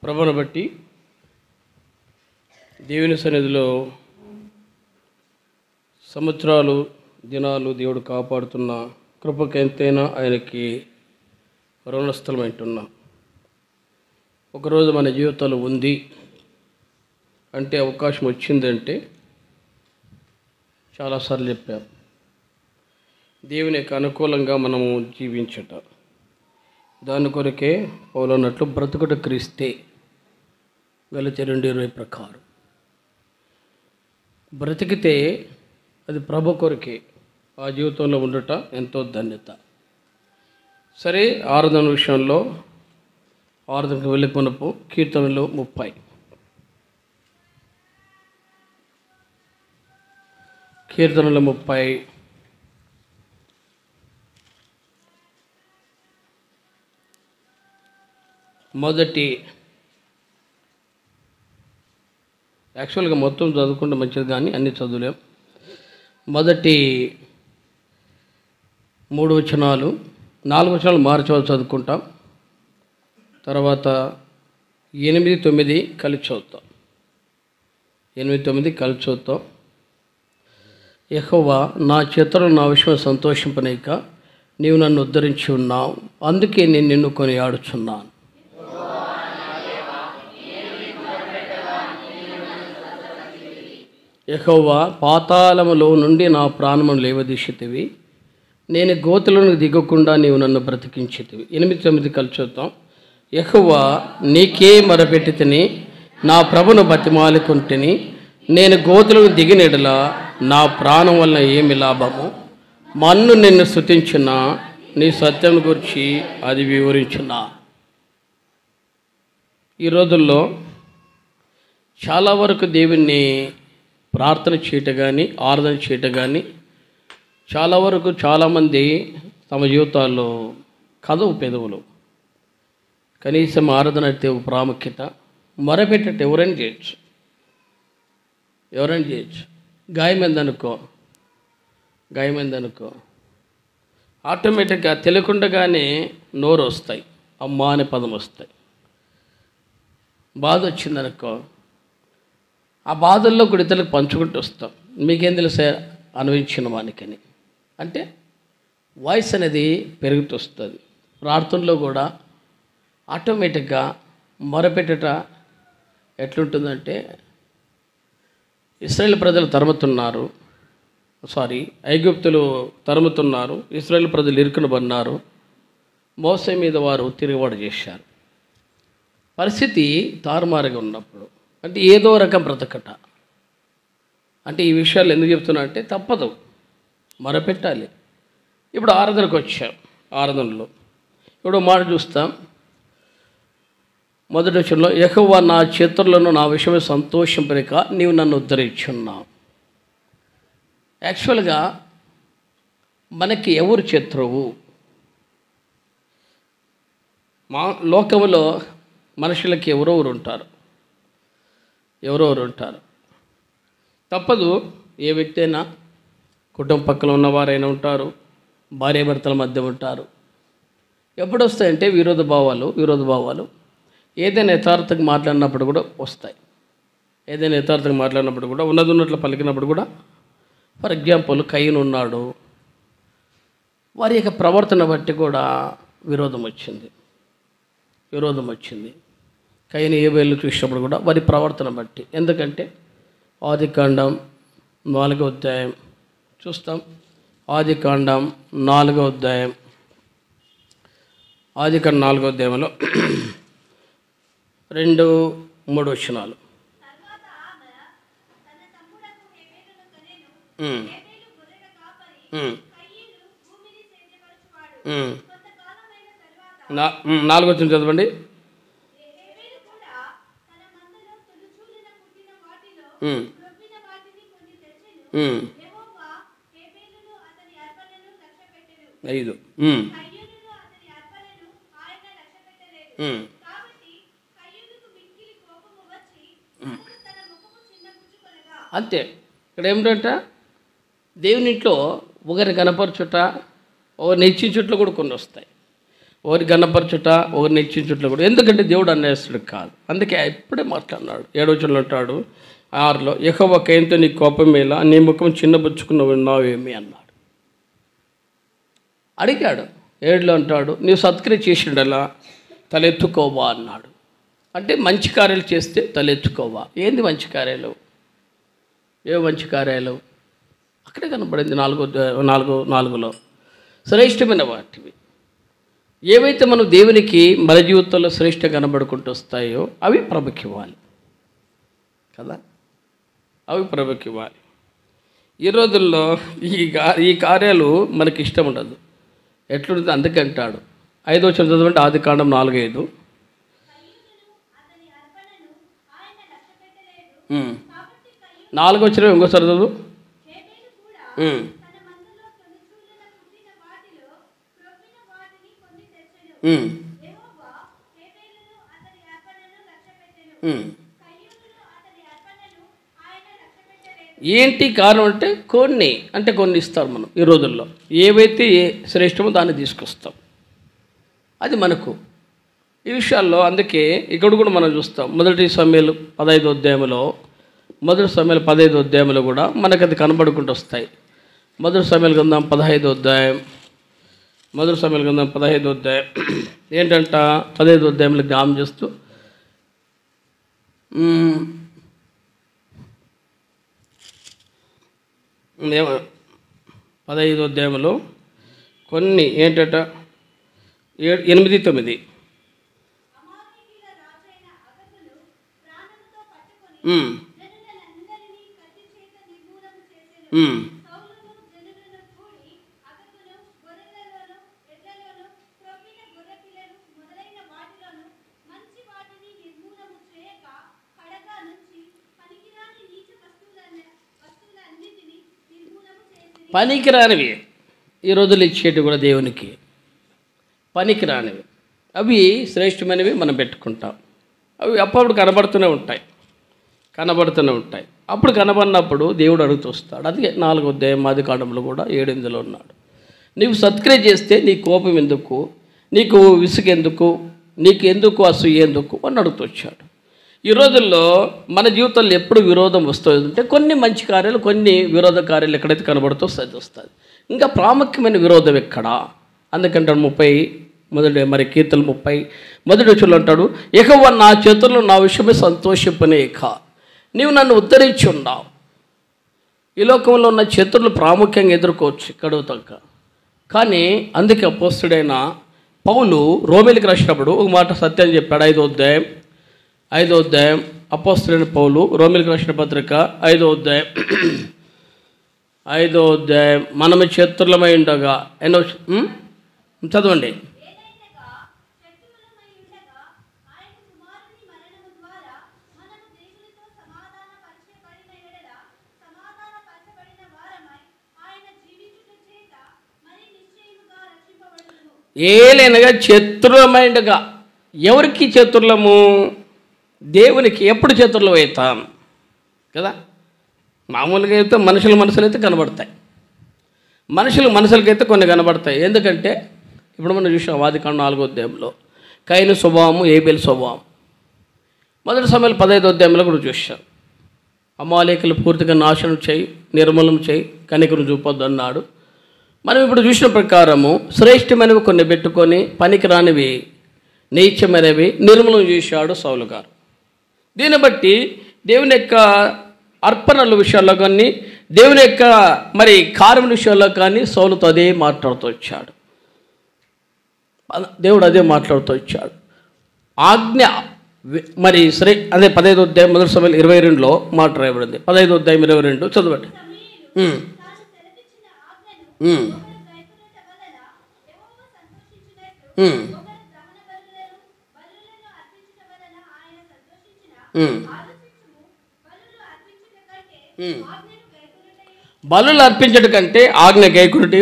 ప్రభువును బట్టి దేవుని సన్నిధిలో సంవత్సరాలు దినాలు దేవుడు కాపాడుతున్న కృపకు ఎంతైనా ఆయనకి రుణస్థలమైంటున్నాం. ఒకరోజు మన జీవితంలో ఉంది అంటే అవకాశం వచ్చిందంటే చాలాసార్లు చెప్పారు, దేవునికి అనుకూలంగా మనము జీవించట. దాని కొరకే పౌలన్నట్లు బ్రతుకుట క్రీస్తే, గలతీ 2:20 ప్రకారం బ్రతికితే అది ప్రభు కొరకే. ఆ జీవితంలో ఉండట ఎంతో ధన్యత. సరే, ఆరాధన విషయంలో ఆరాధనకు వెళ్ళి కొనుపు కీర్తనలు 30. కీర్తనలు 30 మొదటి, యాక్చువల్గా మొత్తం చదువుకుంటే మంచిది కానీ అన్ని చదువులేం. మొదటి 3 వచనాలు 4 వచనాలు మార్చవచ్చు చదువుకుంటాం. తర్వాత 8, 9 కలిసి చదువుతాం. 8, 9 కలిసి చదువుతాం. యెహోవా నా చేతులు నా విషయం సంతోషింపనీక నీవు నన్ను ఉద్ధరించి ఉన్నావు, అందుకే నేను నిన్ను కొనియాడుచున్నాను. యెహోవా పాతాళములో నుండి నా ప్రాణమును లేవదీసితివి, నేను గోతులను దిగకుండా నీవు నన్ను బ్రతికించితివి. 8, 9 కలిసి చూద్దాం. యెహోవా నీకే మొరపెట్టి తిని నా ప్రభును బతిమాలుకుంటుని, నేను గోతులను దిగినెడల నా ప్రాణం వలన ఏమి లాభము? మన్ను నిన్ను స్తుతించిన నీ సత్యం గురించి అది వివరించున్నా. ఈ రోజుల్లో చాలా వరకు దేవుణ్ణి ప్రార్థన చేయటం కానీ ఆరాధన చేయటం కానీ చాలా వరకు చాలామంది తమ జీవితాల్లో కదవు పెదవులు. కనీసం ఆరాధన అయితే ప్రాముఖ్యత, మొరపెట్టేట ఎవరైనా చేయొచ్చు. గాయమైందనుకో ఆటోమేటిక్గా తెలియకుండానే నోరు వస్తాయి, అమ్మా అనే పదం వస్తాయి. బాధ వచ్చిందనుకో ఆ బాధల్లో కూడా ఇతరులకు పంచుకుంటూ వస్తాం. మీకేం తెలుసా అనుభవించిన వానికని. అంటే వాయిస్ అనేది పెరుగుతూ వస్తుంది. ప్రార్థనలో కూడా ఆటోమేటిక్గా మొరపెట్టట ఎట్లుంటుందంటే, ఇశ్రాయేలు ప్రజలు ఐగుప్తులు తరుముతున్నారు, ఇశ్రాయేలు ప్రజలు ఇరుకునబడినారు, మోసే మీద వారు తిరుగుబాటు చేశారు. పరిస్థితి తారుమారుగా ఉన్నప్పుడు అంటే ఏదో రకం బ్రతకట. అంటే ఈ విషయాలు ఎందుకు చెప్తున్నా అంటే తప్పదు, మొరపెట్టాలి. ఇప్పుడు ఆరాధనకు వచ్చాం. ఆరాధనలో ఇప్పుడు మాట చూస్తాం. మొదటి వచనంలో యెహోవా నా చేతులను నా విషయమే సంతోషింపరిక నీవు నన్ను ఉద్ధరించున్నావు. యాక్చువల్గా మనకి ఎవరు శత్రువు? మా లోకంలో మనుషులకి ఎవరెవరు ఉంటారు. తప్పదు. ఏ వ్యక్తి అయినా కుటుంబ పక్కన ఉన్నవారైనా ఉంటారు, భార్యాభర్తల మధ్య ఉంటారు. ఎప్పుడు వస్తాయంటే విరోధ భావాలు ఏదైనా యథార్థంగా మాట్లాడినప్పుడు కూడా వస్తాయి. ఉన్నట్లు పలికినప్పుడు కూడా. ఫర్ ఎగ్జాంపుల్, కయీను ఉన్నాడు, వారి యొక్క ప్రవర్తన బట్టి కూడా విరోధం వచ్చింది. కయీను హేబేలును చూసినప్పుడు కూడా వారి ప్రవర్తన బట్టి. ఎందుకంటే ఆదికాండం 4వ అధ్యాయం చూస్తాం. ఆదికాండం 4వ అధ్యాయంలో 2, 3 వచనాలు. నాలుగో వచనం చదవండి. ఐదు అంతే. ఇక్కడ ఏమిటంట, దేవుని ఇంట్లో ఒకరిని కనపరచుట, ఒకరిని హెచ్చించుట్లో కూడా కొన్ని వస్తాయి. ఒకరి గణపరచుట ఒకరిని హెచ్చించుట కూడా. ఎందుకంటే దేవుడు అన్యాయస్తుడు కాదు. అందుకే ఇప్పుడే మాట్లాడినాడు 7వ వచనంలో అంటాడు 6లో, యెహోవా కయీనుతో నీ కోపమేలా, నీ ముఖం చిన్నబుచ్చుకున్న ఉన్నావేమి అన్నాడు. అడిగాడు. 7లో అంటాడు నీవు సత్క్రియ చేసిండలా తలెత్తుకోవా అన్నాడు. అంటే మంచి కార్యాలు చేస్తే తలెత్తుకోవా. ఏంది మంచి కార్యాలు? ఏ మంచి కార్యాలు? అక్కడే కనబడింది 4:4లో శ్రేష్టమైన వాటివి. ఏవైతే మనం దేవునికి మన జీవితంలో శ్రేష్ఠ కనబడుకుంటూ వస్తాయో అవి ప్రభుకి ఇవ్వాలి కదా, అవి ప్రభుకి ఇవ్వాలి. ఈ రోజుల్లో ఈ కార్యాలు మనకి ఇష్టం ఉండదు. ఎట్లుంటుంది? అందుకే అంటాడు 5వ వచనం చదవండి, ఆదికాండం 4:5. 4వ వచనం ఇంకోసారి చదువు. ఏంటి కారణం అంటే కొన్ని ఇస్తారు మనం. ఈ రోజుల్లో ఏవైతే శ్రేష్టమో దాన్ని తీసుకొస్తాం, అది మనకు ఈ విషయాల్లో. అందుకే ఇక్కడ కూడా మనం చూస్తాం 1 సమూయేలు 15వ అధ్యాయంలో, 1 సమూయేలు 15వ అధ్యాయంలో కూడా మనకు అది కనబడుకుంటూ వస్తాయి. 1 సమూయేలు గ్రంథం 15వ అధ్యాయం, 1 సమూయేలు గ్రంథం 15వ అధ్యాయం ఏంటంట, 15వ అధ్యాయంలో జ్ఞాపకం చేస్తూ 15వ అధ్యాయంలో కొన్ని ఏంటట 8-9 పనికిరానివి ఈ రోజులు ఇచ్చేటి కూడా దేవునికి పనికిరానివి, అవి శ్రేష్టమైనవి మనం పెట్టుకుంటాం. అవి అప్పుడు కనబడుతూనే ఉంటాయి. అప్పుడు కనబడినప్పుడు దేవుడు అడుగుతూ వస్తాడు. అది 4వ అధ్యాయం ఆదికాండంలో కూడా 7-8లో ఉన్నాడు. నీవు సత్క్రియ చేస్తే నీ కోపం ఎందుకు, నీకు విసుగెందుకు, నీకు ఎందుకు అసూయ ఎందుకు అని అడుగుతూ వచ్చాడు. ఈ రోజుల్లో మన జీవితంలో ఎప్పుడు విరోధం వస్తుందంటే కొన్ని మంచి కార్యాలు, కొన్ని విరోధ కార్యాలు ఎక్కడైతే కనబడుతూ వస్తుంది. ఇంకా ప్రాముఖ్యమైన విరోధం ఎక్కడా? అందుకంటే 30 కీర్తన 30 వచనంలో అంటాడు, యెహోవా నా చేతుల్లో నా విషయమే సంతోషింపనేక, నీవు నన్ను ఉద్ధరించి ఉన్నావు. ఈ లోకంలో ఉన్న శత్రువులు ప్రాముఖ్యంగా ఎదుర్కోవచ్చు కడుగుతాక, కానీ అందుకే అపోస్తుడైన పౌలు రోమీయులకు రాసినప్పుడు ఒక మాట సత్యం చెప్పాడు. 5వ అధ్యాయం అపోస్తుడైన పౌలు రోమీయులకు రాసిన పత్రిక 5వ అధ్యాయం మనము శత్రులమై ఉండగా చదవండి. ఏలైనగా శత్రులమైండగా, ఎవరికి శత్రులము? దేవునికి. ఎప్పుడు శత్రులం అవుతాం కదా? మామూలుగా అయితే మనసులైతే కనబడతాయి, మనుషులకైతే కొన్ని కనబడతాయి. ఎందుకంటే ఇప్పుడు మనం చూసాం ఆదికాండం 4వ అధ్యాయంలో కయీను స్వభావము, ఏబేలు స్వభావం. 1 సమూయేలు 15వ అధ్యాయంలో కూడా చూసాం. అమాలేకులు పూర్తిగా నాశనం చేయి, నిర్మూలన చేయి, కనికరం చూపొద్దు అన్నాడు. మనం ఇప్పుడు చూసిన ప్రకారము శ్రేష్టమైనవి కొన్ని పెట్టుకొని పనికిరానివి, నీచమైనవి నిర్మూలన చేశాడు సౌలు గారు. దీన్ని బట్టి దేవుని యొక్క అర్పణల విషయాల్లో కానీ, దేవుని యొక్క కార్యముల విషయాల్లో కానీ సౌలుతో అదే మాట్లాడుతూ వచ్చాడు. దేవుడు అదే మాట్లాడుతూ వచ్చాడు. ఆజ్ఞ అదే 15వ అధ్యాయం 1 సమూయేలు 22లో మాట రాయబడింది. 15వ అధ్యాయం 22 చదవండి. బలులు అర్పించడం కంటే ఆజ్ఞ గైకొనుట.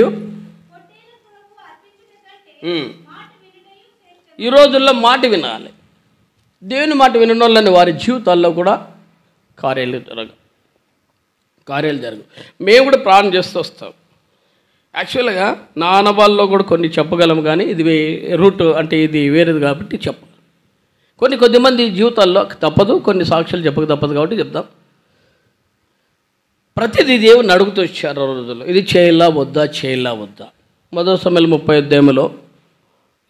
ఈ రోజుల్లో మాట వినాలి. దేవుని మాట వినడం వల్ల వారి జీవితాల్లో కూడా కార్యాలు జరగవు. మేము కూడా ప్రార్థన చేస్తూ వస్తాం. యాక్చువల్గా నా అనుభవాల్లో కూడా కొన్ని చెప్పగలము, కానీ ఇది రూట్ అంటే ఇది వేరేది కాబట్టి చెప్పాలి. కొద్దిమంది జీవితాల్లో తప్పదు, కొన్ని సాక్ష్యాలు చెప్పక తప్పదు కాబట్టి చెప్తాం. ప్రతిదీ దేవుని అడుగుతూ వచ్చారు ఆ రోజుల్లో, ఇది చేయాలా వద్దా, చేయాలా వద్దా. మొదటి సమయంలో 30 అధ్యాయంలో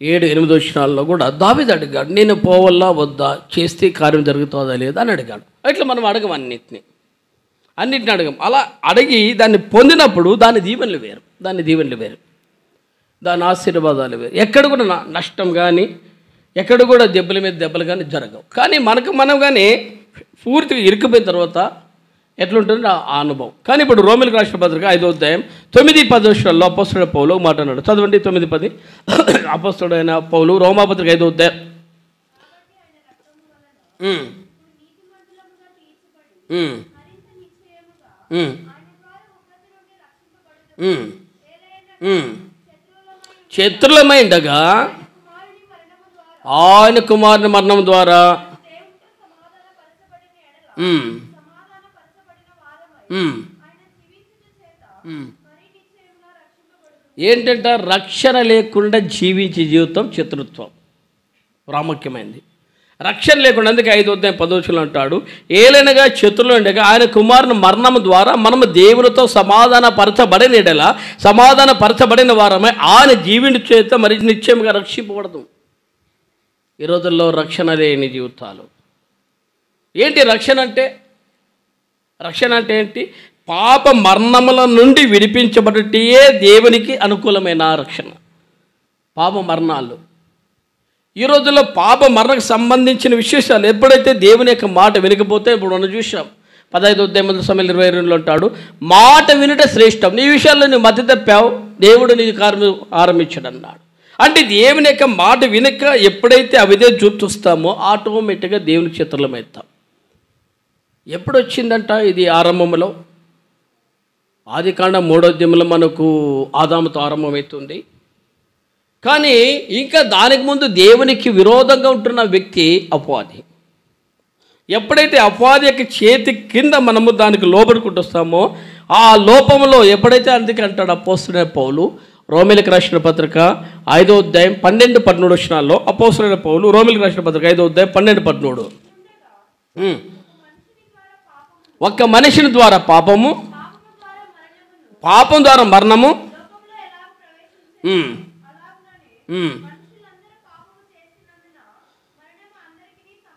7-8 వచనాల్లో కూడా దావీదు అడిగాడు, నేను పోవల్లా వద్దా, చేస్తే కార్యం జరుగుతుందా లేదా అని అడిగాడు. ఇట్లా మనం అడగం అన్నిటిని అడగం. అలా అడిగి దాన్ని పొందినప్పుడు దాని దీవెనలు వేరు, దాని ఆశీర్వాదాలు వేరు. ఎక్కడ కూడా నష్టం కానీ, ఎక్కడ కూడా దెబ్బల మీద దెబ్బలు కానీ జరగవు. కానీ మనం కానీ పూర్తిగా ఇరుక్కుపోయిన తర్వాత ఎట్లుంటుంది ఆ అనుభవం. కానీ ఇప్పుడు రోమిలకు రాసిన పత్రిక 5వ అధ్యాయం 9-10 వచనాల్లో అపోస్తలుడైన పౌలు మాట్లాడాడు. చదవండి 9-10. అపోస్తలుడైన పౌలు రోమాపత్రిక 5వ అధ్యాయం. శత్రులమైండగా ఆయన కుమారుని మరణం ద్వారా ఏంటంటే రక్షణ లేకుండా జీవించే జీవితం శత్రుత్వం ప్రాముఖ్యమైనది. రక్షణ లేకుండా, అందుకే 5వ అధ్యాయం 10వ వచనంలో అంటాడు, ఏలైనగా శత్రులు ఉండగా ఆయన కుమారుని మరణం ద్వారా మనము దేవునితో సమాధానపరచబడిన వారమై ఆయన జీవిని చేత మరి నిశ్చయంగా రక్షింపబడదు. ఈ రోజుల్లో రక్షణ లేని జీవితాలు. ఏంటి రక్షణ అంటే? రక్షణ అంటే ఏంటి? పాప మరణముల నుండి విడిపించబడటే దేవునికి అనుకూలమైన రక్షణ. పాప మరణాలు ఈ రోజుల్లో పాప మరణకు సంబంధించిన విశేషాలు ఎప్పుడైతే దేవుని యొక్క మాట వినకపోతే, ఇప్పుడు మనం చూసాం 15వ అధ్యాయం 22 అంటాడు, మాట వినుట శ్రేష్టం, నీ విషయాల్లో నువ్వు మతి తప్పావు, దేవుడు నీ కార్యం ఆరంభించాడు అన్నాడు. అంటే దేవుని యొక్క మాట వినక ఎప్పుడైతే అవిదే చూస్తామో ఆటోమేటిక్గా దేవుని చిత్రలమవుతాం. ఎప్పుడు వచ్చిందంట ఇది? ఆరంభంలో ఆదికాండం 3వ అధ్యాయంలో మనకు ఆదాముతో ఆరంభమవుతుంది. కానీ ఇంకా దానికి ముందు దేవునికి విరోధంగా ఉంటున్న వ్యక్తి అపవాది. ఎప్పుడైతే అపవాది యొక్క చేతి కింద మనము దానికి లోబడుకుంటూ వస్తామో ఆ లోపంలో ఎప్పుడైతే, అందుకే అంటాడు అపోస్తలుడైన పౌలు రోమిలకు రాసిన పత్రిక 5వ అధ్యాయం 12-13 వచనాల్లో, అపోస్తలుడైన పౌలు రోమిలకు రాసిన పత్రిక 5వ అధ్యాయం 12-13, ఒక్క మనిషిని ద్వారా పాపం ద్వారా మరణము,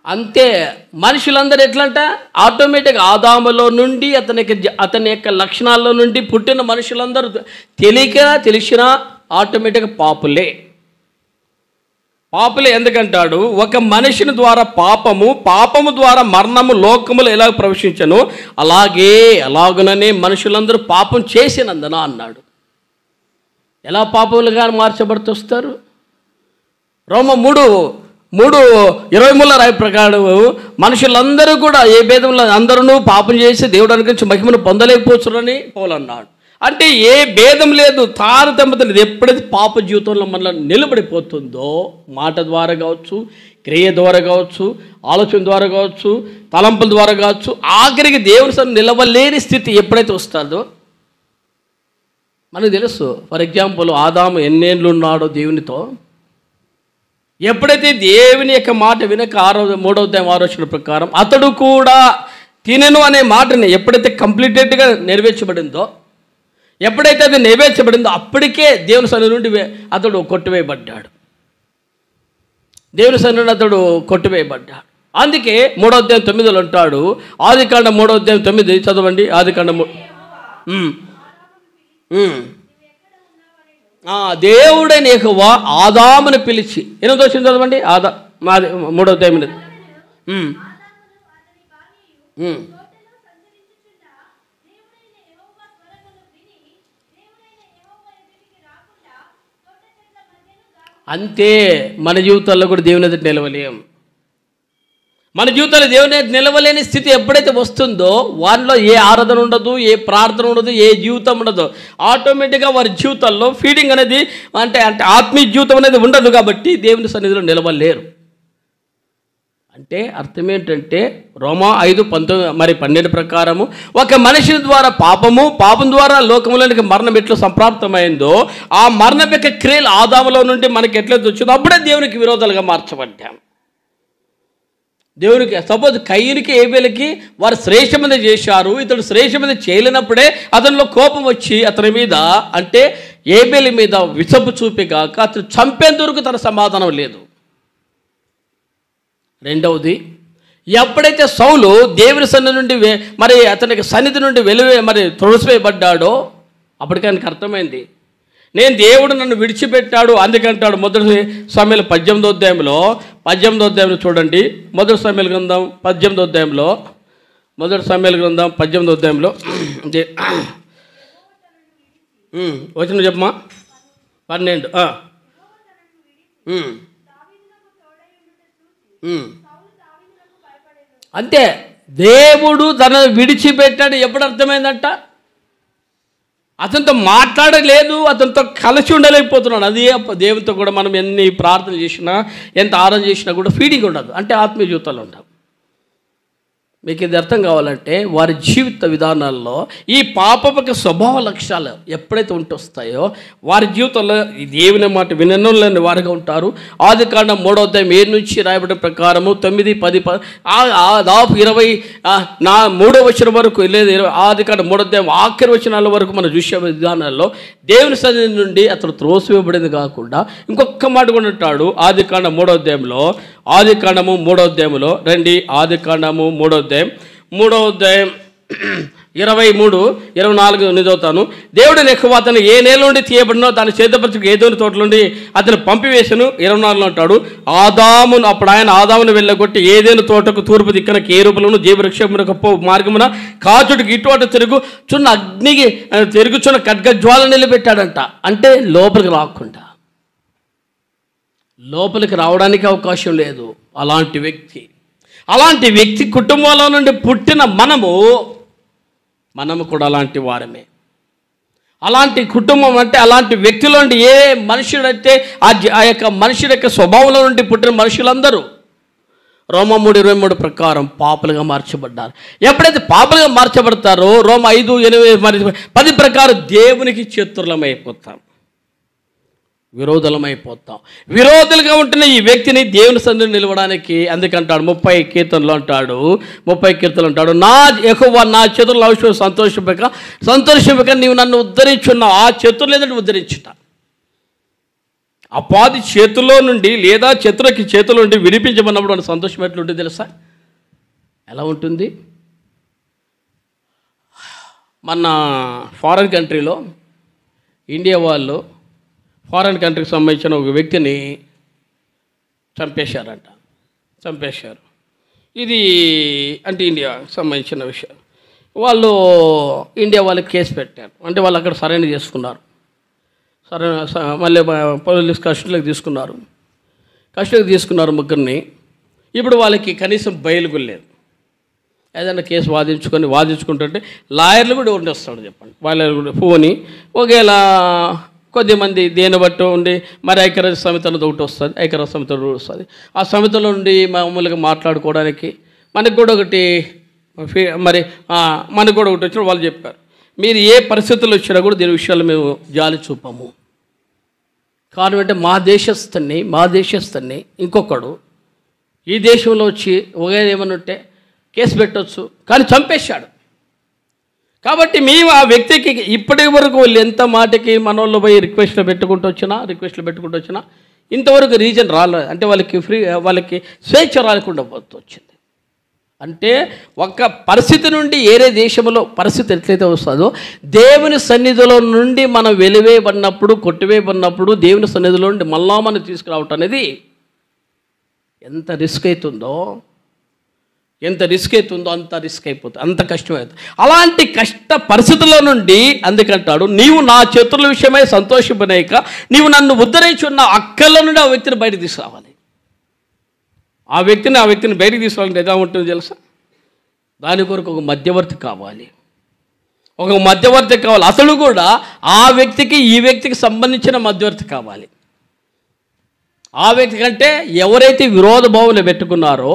అంతే. మనుషులందరూ ఎట్లంట? ఆటోమేటిక్గా ఆదాములో నుండి అతని యొక్క లక్షణాల్లో నుండి పుట్టిన మనుషులందరూ తెలిసినా ఆటోమేటిక్గా పాపులే. ఎందుకంటాడు, ఒక మనిషిని ద్వారా పాపము ద్వారా మరణము లోకములో ఎలా ప్రవేశించను అలాగుననే మనుషులందరూ పాపం చేసినందున అన్నాడు. ఎలా పాపములుగా మార్చబడుతూ వస్తారు? రోమ 3:23 రాయి ప్రకారం మనుషులందరూ కూడా ఏ భేదంలో అందరూ పాపం చేసి దేవుడు అనుగ్రహించి మహిమను పొందలేకపోతున్నారని పౌలు అన్నాడు. అంటే ఏ భేదం లేదు, తారతమ్యత లేదు. ఎప్పుడైతే పాప జీవితంలో మనల్ని నిలబడిపోతుందో, మాట ద్వారా కావచ్చు, క్రియ ద్వారా కావచ్చు, ఆలోచన ద్వారా కావచ్చు, తలంపుల ద్వారా కావచ్చు, ఆఖరికి దేవుని సన్నిధిలో నిలవలేని స్థితి ఎప్పుడైతే వస్తుందో మనకు తెలుసు. ఫర్ ఎగ్జాంపుల్ ఆదాము ఎన్నేళ్ళు ఉన్నాడో దేవునితో, ఎప్పుడైతే దేవుని యొక్క మాట వినక 3వ అధ్యాయం 6వ వచనం ప్రకారం అతడు కూడా తినెను అనే మాటని ఎప్పుడైతే కంప్లీటెడ్గా నెరవేర్చబడిందో, ఎప్పుడైతే అది నెరవేర్చబడిందో అప్పటికే దేవుని సన్నిధి నుండి అతడు కొట్టివేయబడ్డాడు. అందుకే 3వ అధ్యాయం 9లో అంటాడు, ఆదికాండం 3వ అధ్యాయం 9 చదవండి. ఆదికాండం దేవుడైన యెహోవా ఆదామును పిలిచి, 8వ వచనం చదవండి. 3వ అధ్యాయం. అంతే. మన జీవితాల్లో కూడా దేవుని ఎదుట నిలవలేం. మన జీవితాల్లో దేవుని నిలవలేని స్థితి ఎప్పుడైతే వస్తుందో వారిలో ఏ ఆరాధన ఉండదు, ఏ ప్రార్థన ఉండదు, ఏ జీవితం ఉండదు. ఆటోమేటిక్గా వారి జీవితాల్లో ఫీడింగ్ అనేది అంటే ఆత్మీయ జీవితం అనేది ఉండదు. కాబట్టి దేవుని సన్నిధిలో నిలవలేరు. అంటే అర్థం ఏంటంటే రోమా 5:12 ప్రకారము ఒక మనిషి ద్వారా పాపం ద్వారా లోకంలోనికి మరణం ఎట్లా సంప్రాప్తమైందో ఆ మరణం యొక్క క్రియలు ఆదాములో నుండి మనకి ఎట్లయితే వచ్చిందో అప్పుడే దేవునికి విరోధాలుగా మార్చబడ్డాం. దేవునికి సపోజ్ కయ్యూనికి ఏబేలుకి వారు శ్రేష్టమైన చేశారు, ఇతడు శ్రేష్టమైన చేయలేనప్పుడే అతనిలో కోపం వచ్చి అతని మీద అంటే ఏబేలు మీద విసపు చూపిగాక అతను చంపేందుకు తన సమాధానం లేదు. రెండవది, ఎప్పుడైతే సౌలు దేవుని సన్నిధి నుండి మరి అతనికి సన్నిధి నుండి మరి త్రోసివేయబడ్డాడో అప్పటికి ఆయనకు అర్థమైంది నేను దేవుడు నన్ను విడిచిపెట్టాడు. అందుకంటాడు మొదటి సమయాలు 18వ అధ్యాయంలో చూడండి. మొదటి సమయాల గ్రంథం 18వ అధ్యాయంలో వచ్చిన చెప్పమా 12 అంతే. దేవుడు తనను విడిచిపెట్టాడు ఎప్పుడు అర్థమైందంట? అతనితో మాట్లాడలేదు, అతనితో కలిసి ఉండలేకపోతున్నాడు. అదే దేవునితో కూడా మనం ఎన్ని ప్రార్థన చేసినా ఎంత ఆరాధన చేసినా కూడా ఫీడింగ్ ఉండదు, అంటే ఆత్మీయ జీవితాలు ఉండవు. మీకు ఇది అర్థం కావాలంటే వారి జీవిత విధానాల్లో ఈ పాపక స్వభావ లక్ష్యాలు ఎప్పుడైతే ఉంటొస్తాయో వారి జీవితంలో దేవుని మాట వినలేని వారిగా ఉంటారు. ఆదికాండం 3వ అధ్యాయం 7 నుంచి రాయబడిన ప్రకారము 9, 10 దాదాపు 23వ వచనం వరకు లేదు, ఆదికాండం 3వ అధ్యాయం ఆఖరి వచనాల వరకు మనం చూసే విధానాల్లో దేవుని సన్నిధి నుండి అతను త్రోసివేయబడింది కాకుండా ఇంకొక మాట కూడా ఉంటాడు. ఆదికాండం 3వ అధ్యాయంలో రండి, ఆదికాండము 3వ అధ్యాయం 23, 24 చదువుతాను. దేవుడు యెహోవా అతను ఏ నేల నుండి తీయబడినో దాన్ని చేతపరచుకు ఏదోని తోట నుండి అతను పంపివేసను. 24లో అంటాడు అప్పుడు ఆయన ఆదామును వెళ్ళగొట్టి ఏదేను తోటకు తూర్పు దిక్కన కేరుపులను జీవవృక్షమునకు మార్గమున కాచుడికి ఇటువంటి అగ్నికి తిరుగుచున్న ఖడ్గజ్వాల నిలబెట్టాడంట. అంటే లోపలికి రావడానికి అవకాశం లేదు. అలాంటి వ్యక్తి కుటుంబంలో నుండి పుట్టిన మనము కూడా అలాంటి వారమే. అలాంటి కుటుంబం అంటే అలాంటి వ్యక్తిలో నుండి ఏ మనుషుడైతే ఆ యొక్క మనుషుడి యొక్క స్వభావంలో నుండి పుట్టిన మనుషులందరూ రోమా 3:23 ప్రకారం పాపులుగా మార్చబడ్డారు. ఎప్పుడైతే పాపులుగా మార్చబడతారో రోమా 5:8-10 ప్రకారం దేవునికి శత్రులమైపోతాం, విరోధులుగా ఉంటున్న ఈ వ్యక్తిని దేవుని సన్నిధిలో నిలవడానికి అందుకంటాడు 30 కీర్తనలు అంటాడు నా యెహోవా నా చేతుల్లో సంతోషింపక నీవు నన్ను ఉద్ధరించున్నావు. ఆ చేతులు లేదంటే ఉద్ధరించుట అపాది చేతుల్లో నుండి లేదా శత్రుకి చేతుల నుండి విడిపించమన్నప్పుడు అని సంతోషం ఎట్లుంటుంది తెలుసా? ఎలా ఉంటుంది? మన ఫారెన్ కంట్రీలో ఇండియా వాళ్ళు ఫారెన్ కంట్రీకి సంబంధించిన ఒక వ్యక్తిని చంపేశారు. ఇది అంటే ఇండియాకి సంబంధించిన విషయం. ఇండియా వాళ్ళకి కేసు పెట్టారు. అంటే వాళ్ళు అక్కడ సరైన చేసుకున్నారు. మళ్ళీ పోలీస్ కస్టడీలోకి తీసుకున్నారు ముగ్గురిని. ఇప్పుడు వాళ్ళకి కనీసం బెయిల్ కూడా లేదు. ఏదైనా కేసు వాదించుకుంటుంటే లాయర్లు కూడా ఉండొస్తాడు చెప్పండి. వాళ్ళు కూడా పోని ఒకవేళ కొద్దిమంది దేని బట్టి ఉండి మరి ఐక్యరాజ్య సమితిలో ఒకటి వస్తుంది, ఐక్యరాజ్య సమితిలో వస్తుంది. ఆ సమితిలో నుండి మామూలుగా మాట్లాడుకోవడానికి మనకు కూడా ఒకటి వచ్చిన వాళ్ళు చెప్పారు, మీరు ఏ పరిస్థితుల్లో వచ్చినా కూడా దీని విషయాలు మేము జాలి చూపము. కారణం అంటే మా దేశస్థుని ఇంకొకడు ఈ దేశంలో వచ్చి ఏమన్నా ఉంటే కేసు పెట్టవచ్చు, కానీ చంపేశాడు. కాబట్టి మేము ఆ వ్యక్తికి ఇప్పటి వరకు వాళ్ళు ఎంత మాటకి మన వాళ్ళు పోయి రిక్వెస్ట్లు పెట్టుకుంటూ వచ్చినా ఇంతవరకు రీజన్ రాలేదు. అంటే వాళ్ళకి స్వేచ్ఛ రాకుండా వచ్చింది. అంటే ఒక పరిస్థితి నుండి ఏరే దేశంలో పరిస్థితి ఎట్లయితే వస్తుందో దేవుని సన్నిధిలో నుండి మనం వెలివేయబడినప్పుడు కొట్టివేయబడినప్పుడు దేవుని సన్నిధిలో నుండి మళ్ళా మనం తీసుకురావటం అనేది ఎంత రిస్క్ అవుతుందో అంత రిస్క్ అయిపోతుంది, అంత కష్టమవుతుంది. అలాంటి కష్ట పరిస్థితుల్లో నుండి అందుకంటాడు నీవు నా చేతుల విషయమై సంతోషింపనేక నీవు నన్ను ఉద్ధరించున్న అక్కల నుండి ఆ వ్యక్తిని బయటకు తీసుకురావాలి. ఆ వ్యక్తిని బయటకు తీసుకురావాలంటే ఎలా ఉంటుందో తెలుసా? దాని కొరకు ఒక మధ్యవర్తి కావాలి. అసలు కూడా ఆ వ్యక్తికి ఈ వ్యక్తికి సంబంధించిన మధ్యవర్తి కావాలి. ఆ వ్యక్తి కంటే ఎవరైతే విరోధ భావంలో పెట్టుకున్నారో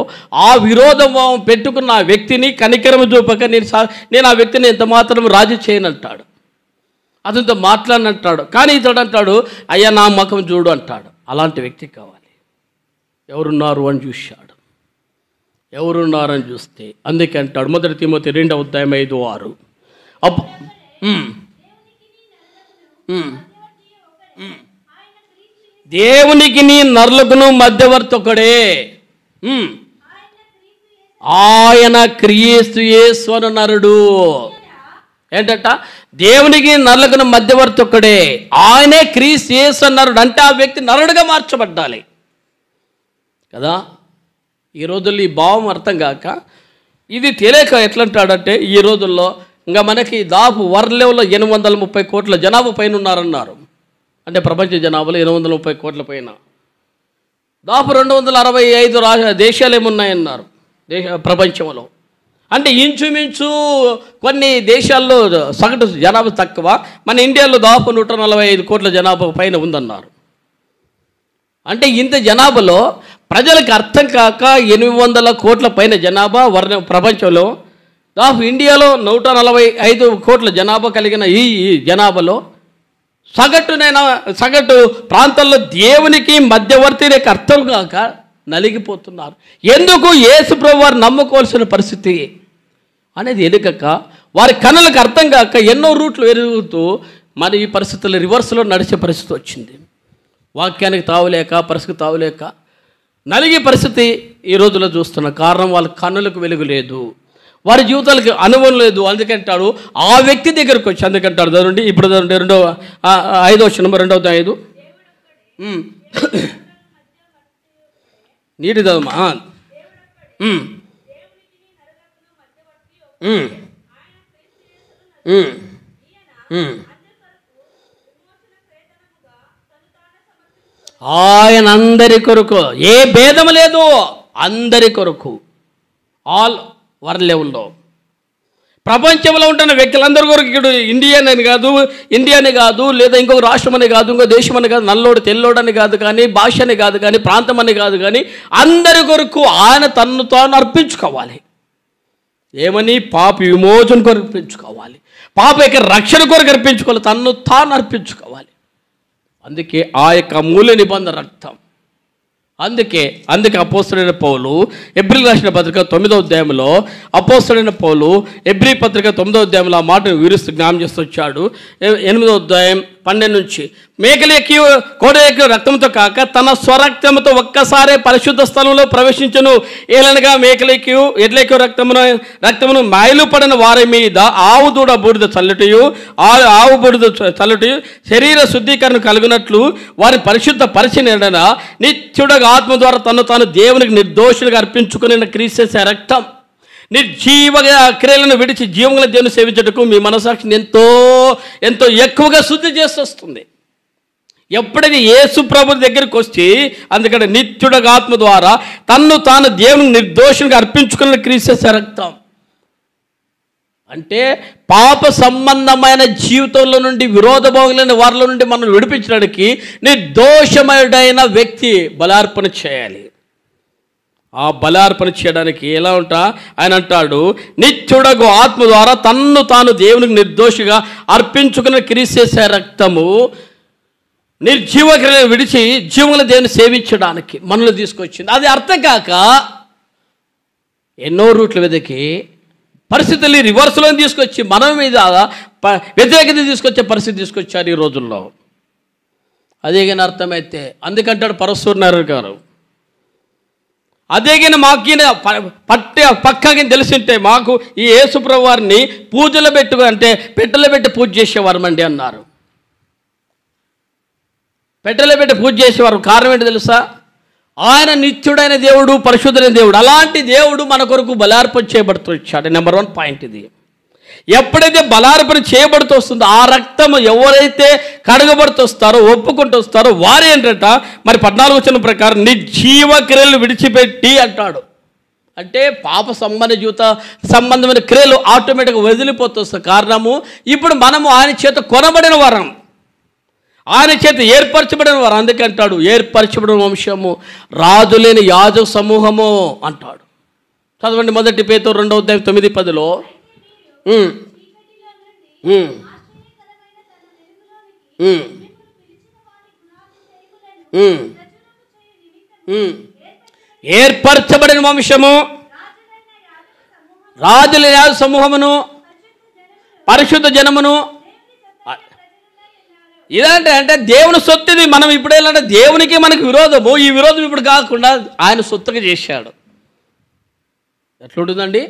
ఆ విరోధ భావం పెట్టుకున్న ఆ వ్యక్తిని కనికరం చూపక నేను ఆ వ్యక్తిని ఎంత మాత్రం రాజీ చేయనంటాడు, అతనితో మాట్లాడనంటాడు. కానీ ఇతడు అంటాడు, అయ్యా నా ముఖం చూడు అంటాడు. అలాంటి వ్యక్తి కావాలి. ఎవరున్నారు అని చూశాడు. ఎవరున్నారని చూస్తే అందుకే అంటాడు, 1 తిమోతి 2:5-6 దేవునికి నీ నరులకును మధ్యవర్తి ఒకడే, ఆయన క్రీస్తు యేసు అను నరుడు. ఏంటట? దేవునికి నరులకును మధ్యవర్తి ఒకడే, ఆయనే క్రీస్తు యేసు అన్నాడు. అంటే ఆ వ్యక్తి నరుడుగా మార్చబడ్డాలి కదా. ఈ రోజుల్లో ఈ భావం అర్థం కాక ఇది తెలియక ఎట్లంటాడంటే, ఈ రోజుల్లో ఇంకా మనకి దాపు వరల్డ్ లెవెల్లో 830 కోట్ల జనాభా పైన ఉన్నారన్నారు. అంటే ప్రపంచ జనాభాలో 830 కోట్ల పైన దాపు 265 దేశాలు ఏమున్నాయన్నారు ప్రపంచంలో. అంటే ఇంచుమించు కొన్ని దేశాల్లో సగటు జనాభా తక్కువ, మన ఇండియాలో దాపు 145 కోట్ల జనాభా పైన ఉందన్నారు. అంటే ఇంత జనాభాలో ప్రజలకు అర్థం కాక 800 కోట్ల పైన జనాభా ప్రపంచంలో, దాపు ఇండియాలో 145 కోట్ల జనాభా కలిగిన ఈ జనాభాలో సగటు ప్రాంతాల్లో దేవునికి మధ్యవర్తి రేఖ అర్థం కాక నలిగిపోతున్నారు. ఎందుకు? యేసు ప్రభువు వారు నమ్ముకోవాల్సిన పరిస్థితి అనేది ఎదుగక వారి కనులకు అర్థం కాక ఎన్నో రూట్లు ఎరుగుతూ మరి ఈ పరిస్థితుల్లో రివర్స్లో నడిచే పరిస్థితి వచ్చింది. వాక్యానికి తావులేక, పరిస్థితి తావులేక నలిగే పరిస్థితి ఈ రోజులో చూస్తున్న కారణం వాళ్ళ కన్నులకు వెలుగు లేదు, వారి జీవితాలకు అనుభవం లేదు. అందుకంటాడు ఆ వ్యక్తి దగ్గరకు వచ్చి, అందుకంటాడు చదవండి ఇప్పుడు 5వ వచనం 2:5 నీటి చదవమా. ఆయన అందరి కొరకు, ఏ భేదం లేదు, అందరి కొరకు, ఆల్ వరల్డ్ లెవెల్లో ప్రపంచంలో ఉంటున్న వ్యక్తులందరి కొరకు. ఇక్కడ ఇండియానే కాదు లేదా ఇంకొక రాష్ట్రం అని కాదు, ఇంకో దేశం అని కాదు, నల్లోడు తెల్లోడని కాదు, కానీ భాష అని కాదు, కానీ ప్రాంతం అని కాదు, కానీ అందరి కొరకు ఆయన తన్ను తాను అర్పించుకోవాలి. ఏమని? పాప విమోచన కొరకు అర్పించుకోవాలి, పాప యొక్క రక్షణ కొరకు అర్పించుకోవాలి, తన్ను తాను అర్పించుకోవాలి. అందుకే ఆ యొక్క మూల నిబంధన రక్తం. అందుకే అపోస్తలుడైన పౌలు ఎబ్రీ రాసిన పత్రిక 9వ అధ్యాయంలో అపోస్తలుడైన పౌలు ఎబ్రీ పత్రిక 9వ అధ్యాయంలో ఆ మాటను వివరిస్తూ జ్ఞాపకం చేస్తూ వచ్చాడు. 8వ అధ్యాయం 12 నుంచి, మేకల ఎక్కి కోడ ఎక్కి రక్తంతో కాక తన స్వరక్తంతో ఒక్కసారే పరిశుద్ధ స్థలంలో ప్రవేశించను. ఏలనగా మేకలెక్కి ఎడ్లెక్కి రక్తమును మైలు పడిన వారి మీద ఆవు దూడ బూడిద చల్లటయు ఆవు బూడిద చల్లటయు శరీర శుద్ధీకరణ కలుగునట్లు వారి పరిశుద్ధ పరిచిన నిత్యుడగా ఆత్మ ద్వారా తను తాను దేవునికి నిర్దోషులుగా అర్పించుకుని క్రీస్తు రక్తం నిర్జీవ క్రియలను విడిచి జీవముల దేవుని సేవించటకు మీ మనసాక్షిని ఎంతో ఎంతో ఎక్కువగా శుద్ధి చేస్తుంది. ఎప్పుడైతే యేసు ప్రభు దగ్గరికి వచ్చి, అందుకని నిత్యుడగా ఆత్మ ద్వారా తన్ను తాను దేవునికి నిర్దోషులుగా అర్పించుకున్న క్రీస్తు రక్తం అంటే పాప సంబంధమైన జీవితంలో నుండి, విరోధ భావములైన వారిలో నుండి మనం విడిపించడానికి నిర్దోషమైన వ్యక్తి బలార్పణ చేయాలి. ఆ బలార్పణ చేయడానికి ఎలా ఉంటా ఆయన అంటాడు, నిత్యుడగు ఆత్మ ద్వారా తన్ను తాను దేవునికి నిర్దోషిగా అర్పించుకున్న క్రీస్తు రక్తము నిర్జీవ క్రియలను విడిచి జీవముల దేవుని సేవించడానికి మనల్ని తీసుకొచ్చింది. అది అర్థం కాక ఎన్నో రూట్లు వెతికి పరిస్థితుల్ని రివర్స్లో తీసుకొచ్చి మన మీద వ్యతిరేకత తీసుకొచ్చే పరిస్థితి తీసుకొచ్చారు ఈ రోజుల్లో. అదే కానీ అర్థమైతే, అందుకంటాడు పరశురారు గారు, అదే కానీ మాకు పక్కకి తెలిసింటే మాకు ఈ యేసుప్రభు వారిని పూజలు అంటే పెట్టెలో పెట్టి పూజ చేసేవారమండి అన్నారు. పెట్టెలో పెట్టి పూజ చేసేవారు. కారణం ఏంటి తెలుసా? ఆయన నిత్యుడైన దేవుడు, పరిశుద్ధుడైన దేవుడు. అలాంటి దేవుడు మన కొరకు బలార్పణ చేయబడుతూ వచ్చాడు. నెంబర్ 1 పాయింట్ ఇది. ఎప్పుడైతే బలార్పణ చేయబడుతూ వస్తుందో ఆ రక్తము ఎవరైతే కడగబడుతూ వస్తారో, ఒప్పుకుంటూ వస్తారో వారు ఏంటంట మరి 14వ వచనం ప్రకారం నిర్జీవ క్రియలు విడిచిపెట్టి అంటాడు. అంటే పాప సంబంధమైన క్రియలు ఆటోమేటిక్గా వదిలిపోతూ వస్తాయి. కారణము ఇప్పుడు మనము ఆయన చేత కొనబడిన వారం. ఆయన చేత ఏర్పరచబడిన వారు. అందుకే అంటాడు ఏర్పరచబడిన వంశము, రాజు లేని యాజక సమూహము అంటాడు. చదవండి 1 పేతురు 2:9-10. ఏర్పరచబడిన వంశము, రాజుల యాజక సమూహమును, పరిశుద్ధ జనమును. ఇదంటే అంటే దేవుని సొత్తుది. మనం ఇప్పుడు ఏంటంటే దేవునికి మనకు విరోధము. ఈ విరోధం ఇప్పుడు కాకుండా ఆయన సొత్తుగా చేశాడు. ఎట్లుంటుందండి?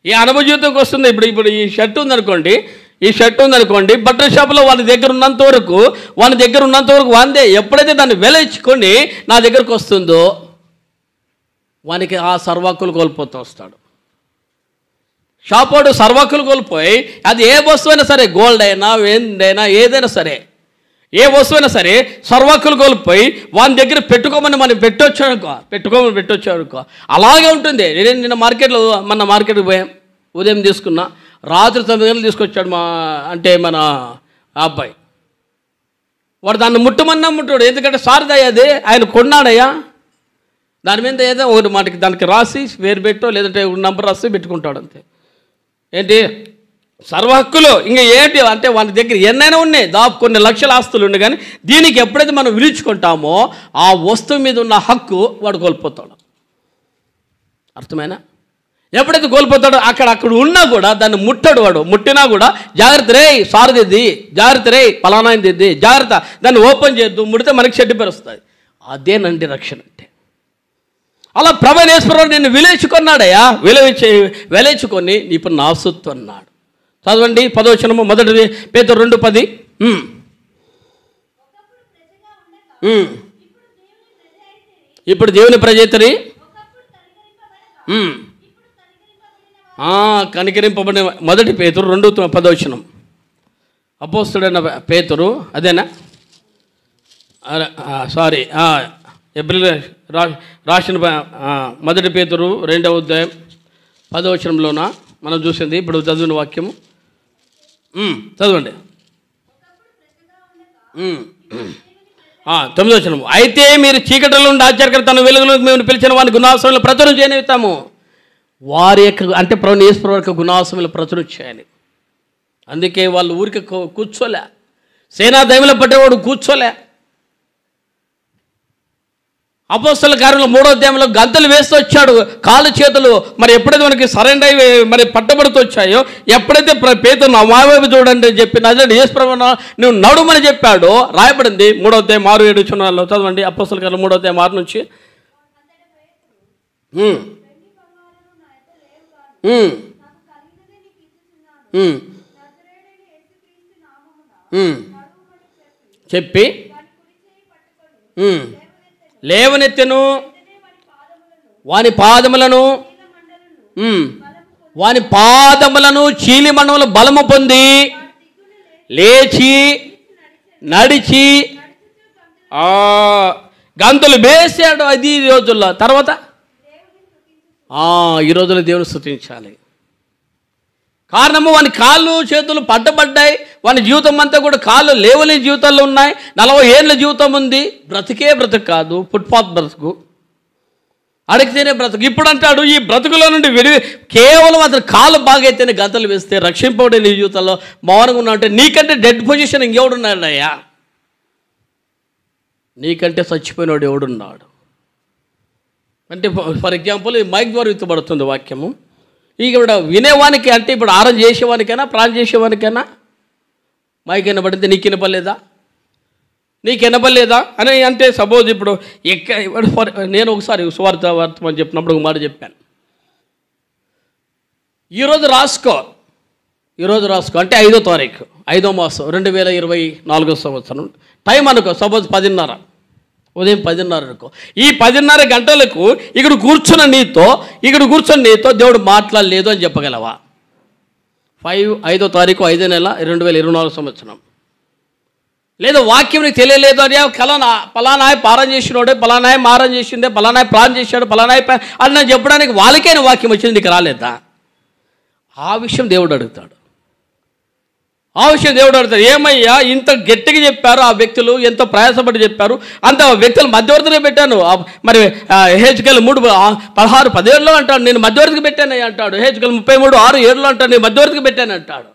ఈ అనుభవ జీవితంకి వస్తుంది. ఇప్పుడు ఈ షర్ట్ ఉందనుకోండి, బట్టల షాపులో వాళ్ళ దగ్గర ఉన్నంత వరకు వందే. ఎప్పుడైతే దాన్ని వెలయించుకొని నా దగ్గరకు వస్తుందో వానికి ఆ సర్వాకులు కోల్పోతూ వస్తాడు. షాపోడు సర్వాకులు కోల్పోయి అది ఏ వస్తువైనా సరే, గోల్డ్ అయినా ఏందైనా ఏదైనా సరే, ఏ వస్తువైనా సరే సర్వాకులు కోల్పోయి వాని దగ్గర పెట్టుకోమని మనం పెట్టొచ్చానుకో అలాగే ఉంటుంది. నేను నిన్న మార్కెట్కి పోయాం. ఉదయం తీసుకున్నా, రాత్రి 9 గంటలు తీసుకొచ్చాడు మన అబ్బాయి. వాడు దాన్ని ముట్టుడు. ఎందుకంటే సారదయ్యది ఆయన కొన్నాడయ్యా. దాని మీద ఏదో ఒకటి మాటకి దానికి రాసి వేరు పెట్టో లేదంటే నంబర్ రాసి పెట్టుకుంటాడు అంతే. ఏంటి సర్వ హక్కులు ఇంకా ఏంటి అంటే వాని దగ్గర ఎన్నైనా ఉన్నాయి, కొన్ని లక్షల ఆస్తులు ఉన్నాయి. కానీ దీనికి ఎప్పుడైతే మనం విలుచుకుంటామో ఆ వస్తువు మీద ఉన్న హక్కు వాడు కోల్పోతాడు. అర్థమైనా? ఎప్పుడైతే కోల్పోతాడో అక్కడ ఉన్నా కూడా దాన్ని ముట్టడు. వాడు ముట్టినా కూడా జాగ్రత్త రే, సారదిద్ది, జాగ్రత్త రే, పలానాయింది, జాగ్రత్త, దాన్ని ఓపెన్ చేయొద్దు, ముడితే మనకి చెడ్డ పేరు వస్తుంది. అదేనండి రక్షణ అంటే. అలా ప్రభువైన యేసుప్రభువు నిన్ను విలేచుకున్నాడయ్యా. విలేచుకొని ఇప్పుడు నా సొత్తు అన్నాడు. చదవండి 10వ వచనము, 1 పేతురు 2:10. ఇప్పుడు దేవుని ప్రజ అయితిరి, కనికరింపబడిన. 1 పేతురు 2:10. అపోస్తలుడైన పేతురు, అదేనా? సారీ, ఏప్రిల్ రాసిన 1 పేతురు 2:10 మనం చూసింది. ఇప్పుడు చదివిన వాక్యము చదవండి. 9వ వచనము. అయితే మీరు చీకటిలో ఉండి ఆశ్చర్యకర తన వెలుగులోకి మేము పిలిచిన వారిని గుణాశ్రమంలో ప్రచురణ చేయనిస్తాము. వారి యొక్క అంటే ప్రభువైన యేసుప్రభువు యొక్క గుణాశ్రమంలో ప్రచురణ చేయాలి. అందుకే వాళ్ళు ఊరికి కూర్చోలే. సేనా దైవంలో పట్టేవాడు కూర్చోలే. అపోస్తల కార్యంలో 3వ అధ్యాయంలో గంతలు వేస్తూ వచ్చాడు, కాళ్ళు చేతులు మరి ఎప్పుడైతే మనకి సరెండర్ అయి మరి పట్టబడుతూ వచ్చాయో, ఎప్పుడైతే పేతురు నా వైపు చూడండి అని చెప్పి నజరేయుడైన యేసుప్రభువు నువ్వు నడుమని చెప్పాడో రాయబడింది 3వ అధ్యాయం 6-7 వచనాల్లో. చదవండి అపోస్తల కార్యం 3వ అధ్యాయం 6 నుంచి. చెప్పి లేవనెత్తెను, వాని పాదములను చీలి మండములు బలము పొంది లేచి నడిచి గంతులు వేసాడు. అది ఈ రోజుల్లో. తర్వాత ఈ రోజుల్లో దేవుని స్తుతించాలి. కారణము వాని కాళ్ళు చేతులు పట్టబడ్డాయి. వాని జీవితం అంతా కూడా కాళ్ళు లేవని జీవితాల్లో ఉన్నాయి. 40 ఏళ్ళ జీవితం ఉంది. బ్రతుకు కాదు, ఫుట్పాత్ బ్రతుకు, అడిగితేనే బ్రతుకు. ఇప్పుడు అంటాడు ఈ బ్రతుకులో నుండి కేవలం అతను కాళ్ళు బాగైతేనే గంతలు వేస్తే రక్షింపబడే నీ జీవితంలో మౌనంగా ఉన్నా అంటే నీకంటే డెడ్ పొజిషన్ ఇంకెవడున్నాడయ్యా? నీకంటే చచ్చిపోయినాడు ఎవడున్నాడు అంటే? ఫర్ ఎగ్జాంపుల్ ఈ మైక్ ద్వారా విత్తబడుతుంది వాక్యము. ఇక్కడ వినేవానికి అంటే ఇప్పుడు ఆరం చేసేవానికైనా ప్రాణం చేసేవానికైనా మైక్ వినబడితే నీకు వినపడలేదా అని అంటే సపోజ్ ఇప్పుడు నేను ఒకసారి సువార్త వర్తమని చెప్పినప్పుడు ఒక మాట చెప్పాను. ఈరోజు రాసుకో అంటే 5వ తారీఖు 5వ మాసం 2024 సంవత్సరం. టైం అనుకో సపోజ్ 10:30, ఉదయం 10:30 అనుకో. ఈ 10:30 గంటలకు ఇక్కడ కూర్చున్న నీతో దేవుడు మాట్లాడలేదు అని చెప్పగలవా? 5వ తారీఖు 5వ నెల 2024 సంవత్సరం. లేదా వాక్యం నీకు తెలియలేదు అని పలానాయ పారం చేసినోడే, పలానాయ మారం చేసిందే, పలానాయ ప్రాణం చేశాడు, పలానాయ అని నేను చెప్పడానికి వాళ్ళకైనా వాక్యం వచ్చింది, నీకు రాలేదా? ఆ విషయం దేవుడు అడుగుతాడు. ఆ విషయం దేవుడు అడుగుతాడు, ఏమయ్యా ఇంత గట్టిగా చెప్పారు ఆ వ్యక్తులు, ఎంతో ప్రయాసపడి చెప్పారు, అంత వ్యక్తులు మధ్యవర్తిగా పెట్టాను. మరి హెచ్కెల్ 3:16-17 అంటాడు, నేను మధ్యవర్తికి పెట్టానయ్యా అంటాడు. హెచ్కెల్ 33:6-7 అంటాడు, నేను మధ్యవర్తికి పెట్టాను అంటాడు.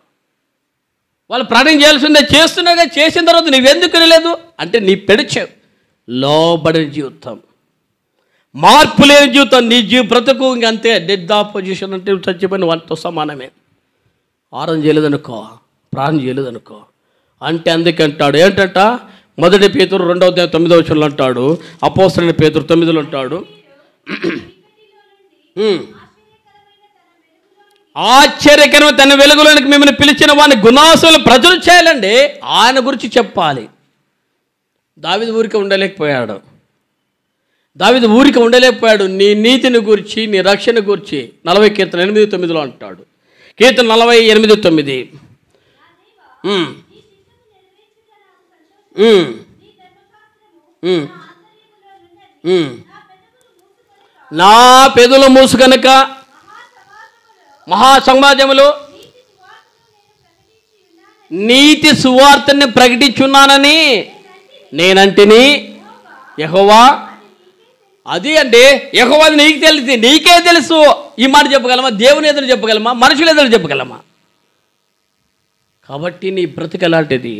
వాళ్ళు ప్రార్థన చేయాల్సిందే, చేస్తున్నాగా. చేసిన తర్వాత నువ్వెందుకు లేదు అంటే నీ పెడిచావు లోబడిన జీవితం, మార్పు లేని జీవితం, నీ బ్రతుకు ఇంకంతే. డెడ్ ఆపోజిషన్ అంటే చచ్చిపోయిన వాళ్ళతో సమానమే. ఆరాధన చేయలేదనుకో, ప్రార్థన చేయలేదనుకో అంటే అందుకంటాడు. ఏంటంట? 1 పేతురు 2:9 అంటాడు, అపోస్తలుడైన పేతురు 9 అంటాడు, ఆశ్చర్యకరమైన తన వెలుగులోనికి మిమ్మల్ని పిలిచిన వాడిని గుణాసులు ప్రజలు చేయాలండి. ఆయన గురించి చెప్పాలి. దావీదు ఊరికే ఉండలేకపోయాడు. దావీదు ఊరికే ఉండలేకపోయాడు. నీ నీతిని గురించి, నీ రక్షణ గురించి 40 కీర్తన 8-9 అంటాడు. కీర్తన 48:9. నా పెదవులు మూసు కనుక మహాసమాజములో నీతి సువార్తని ప్రకటించున్నానని నేనంటిని. యెహోవా, అది అంటే యెహోవా నీకు తెలిసి, నీకే తెలుసు. ఈ మాట చెప్పగలమా? దేవుని ఎదురు చెప్పగలమా? మనుషుల ఎదురు చెప్పగలమా? కాబట్టి నీ బ్రతుకు ఎలాంటిది?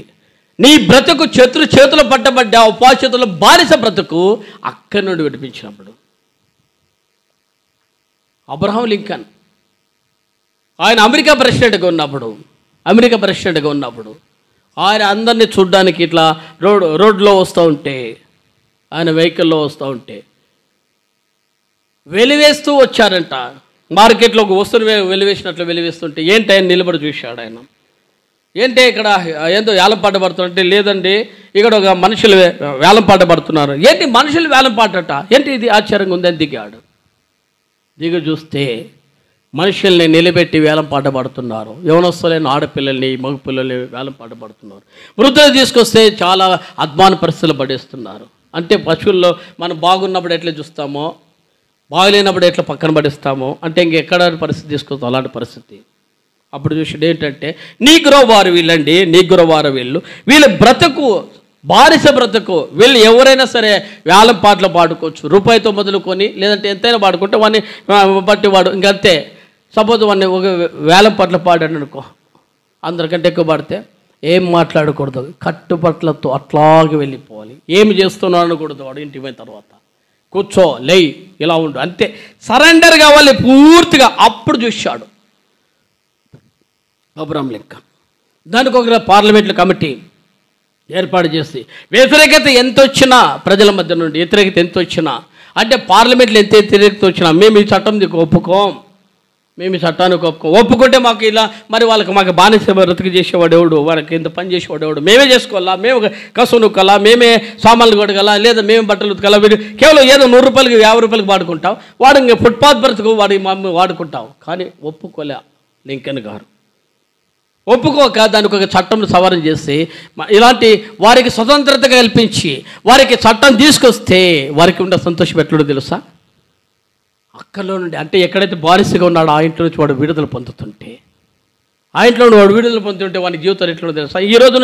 నీ బ్రతుకు శత్రు చేతులు పట్టబడ్డ ఉపాచేతుల బానిస బ్రతుకు అక్కడి నుండి విడిపించినప్పుడు. అబ్రహాం లింకన్ ఆయన అమెరికా ప్రెసిడెంట్గా ఉన్నప్పుడు ఆయన అందరినీ చూడ్డానికి ఇట్లా రోడ్లో వస్తూ ఉంటే, ఆయన వెహికల్లో వస్తూ ఉంటే వెలివేస్తూ వచ్చారంట. మార్కెట్లో ఒక వస్తువుని వెలివేసినట్లు వెలివేస్తుంటే ఏంటి ఆయన నిలబడి చూశాడు. ఆయన ఏంటి ఇక్కడ ఏందో వేలంపాట పడుతుంటే, లేదండి ఇక్కడ ఒక మనుషులు వేలంపాట పడుతున్నారు. ఏంటి మనుషులు వేలంపాటట, ఏంటి ఇది ఆశ్చర్యంగా ఉందని దిగాడు. దిగి చూస్తే మనుషుల్ని నిలబెట్టి వేలంపాట పడుతున్నారు. యవనస్తులైన ఆడపిల్లల్ని, మగపిల్లల్ని వేలంపాట పడుతున్నారు. వృద్ధులు తీసుకొస్తే చాలా అద్మాన పరిస్థితులు పడేస్తున్నారు. అంటే పశువుల్లో మనం బాగున్నప్పుడు ఎట్లా చూస్తామో, బాగలేనప్పుడు ఎట్లా పక్కన పడిస్తామో, అంటే ఇంకెక్కడ పరిస్థితి తీసుకొస్తాం అలాంటి పరిస్థితి. అప్పుడు చూసాడు ఏంటంటే, నీగ్రో వారు వీళ్ళండి, నీగ్రో వారు వీళ్ళ బ్రతుకు బానిస బ్రతుకు. వీళ్ళు ఎవరైనా సరే వేలం పాటలు పాడుకోవచ్చు, రూపాయితో మొదలుకొని, లేదంటే ఎంతైనా పాడుకుంటే వాడిని బట్టి వాడు ఇంకంతే. సపోజ్ వాడిని ఒక వేలం పాటలు పాడాడు అనుకో, అందరికంటే ఎక్కువ పాడితే ఏం మాట్లాడకూడదు, కట్టుబట్లతో అట్లాగే వెళ్ళిపోవాలి. ఏమి చేస్తున్నాడు అనకూడదు. వాడు ఇంటికి పోయిన తర్వాత కూర్చో, లేయ్, ఇలా ఉండు, అంతే. సరెండర్ కావాలి పూర్తిగా. అప్పుడు చూశాడు అబ్రహాం లింకన్. దానికి ఒక పార్లమెంట్లో కమిటీ ఏర్పాటు చేసి వ్యతిరేకత ఎంత వచ్చినా, ప్రజల మధ్య నుండి వ్యతిరేకత ఎంత వచ్చినా, అంటే పార్లమెంట్లో ఎంత వ్యతిరేకత వచ్చినా మేము ఈ చట్టం ఒప్పుకోం, మేము ఈ చట్టానికి ఒప్పుకుంటే మాకు ఇలా మరి మాకు బానిస బ్రతుకు చేసేవాడు ఎవడు, వాళ్ళకి ఇంత పని చేసేవాడు ఎవడు, మేమే చేసుకోవాలా, మేము కసు నొక్కాలా, మేమే సామాన్లు కొడగల, లేదా మేమే బట్టలు ఉతకాలా. వీడు కేవలం ఏదో 100 రూపాయలకి 50 రూపాయలకి వాడుకుంటాం, వాడు ఇంకా ఫుట్పాత్ బ్రతుకు వాడి మమ్మీ వాడుకుంటాం. కానీ ఒప్పుకోలే లింకన్ గారు. ఒప్పుకోక దానికి ఒక చట్టం సవరణ చేసి ఇలాంటి వారికి స్వతంత్రత కల్పించి వారికి చట్టం తీసుకొస్తే వారికి ఉండే సంతోషం ఎట్లుండో తెలుసా? అక్కలో నుండి, అంటే ఎక్కడైతే బానిసగా ఉన్నాడో ఆ ఇంట్లో నుంచి వాడు విడుదల పొందుతుంటే, ఆ ఇంట్లో వాడు విడుదల పొందుతుంటే వాని జీవితం ఎట్లుండో తెలుసా? ఈ రోజు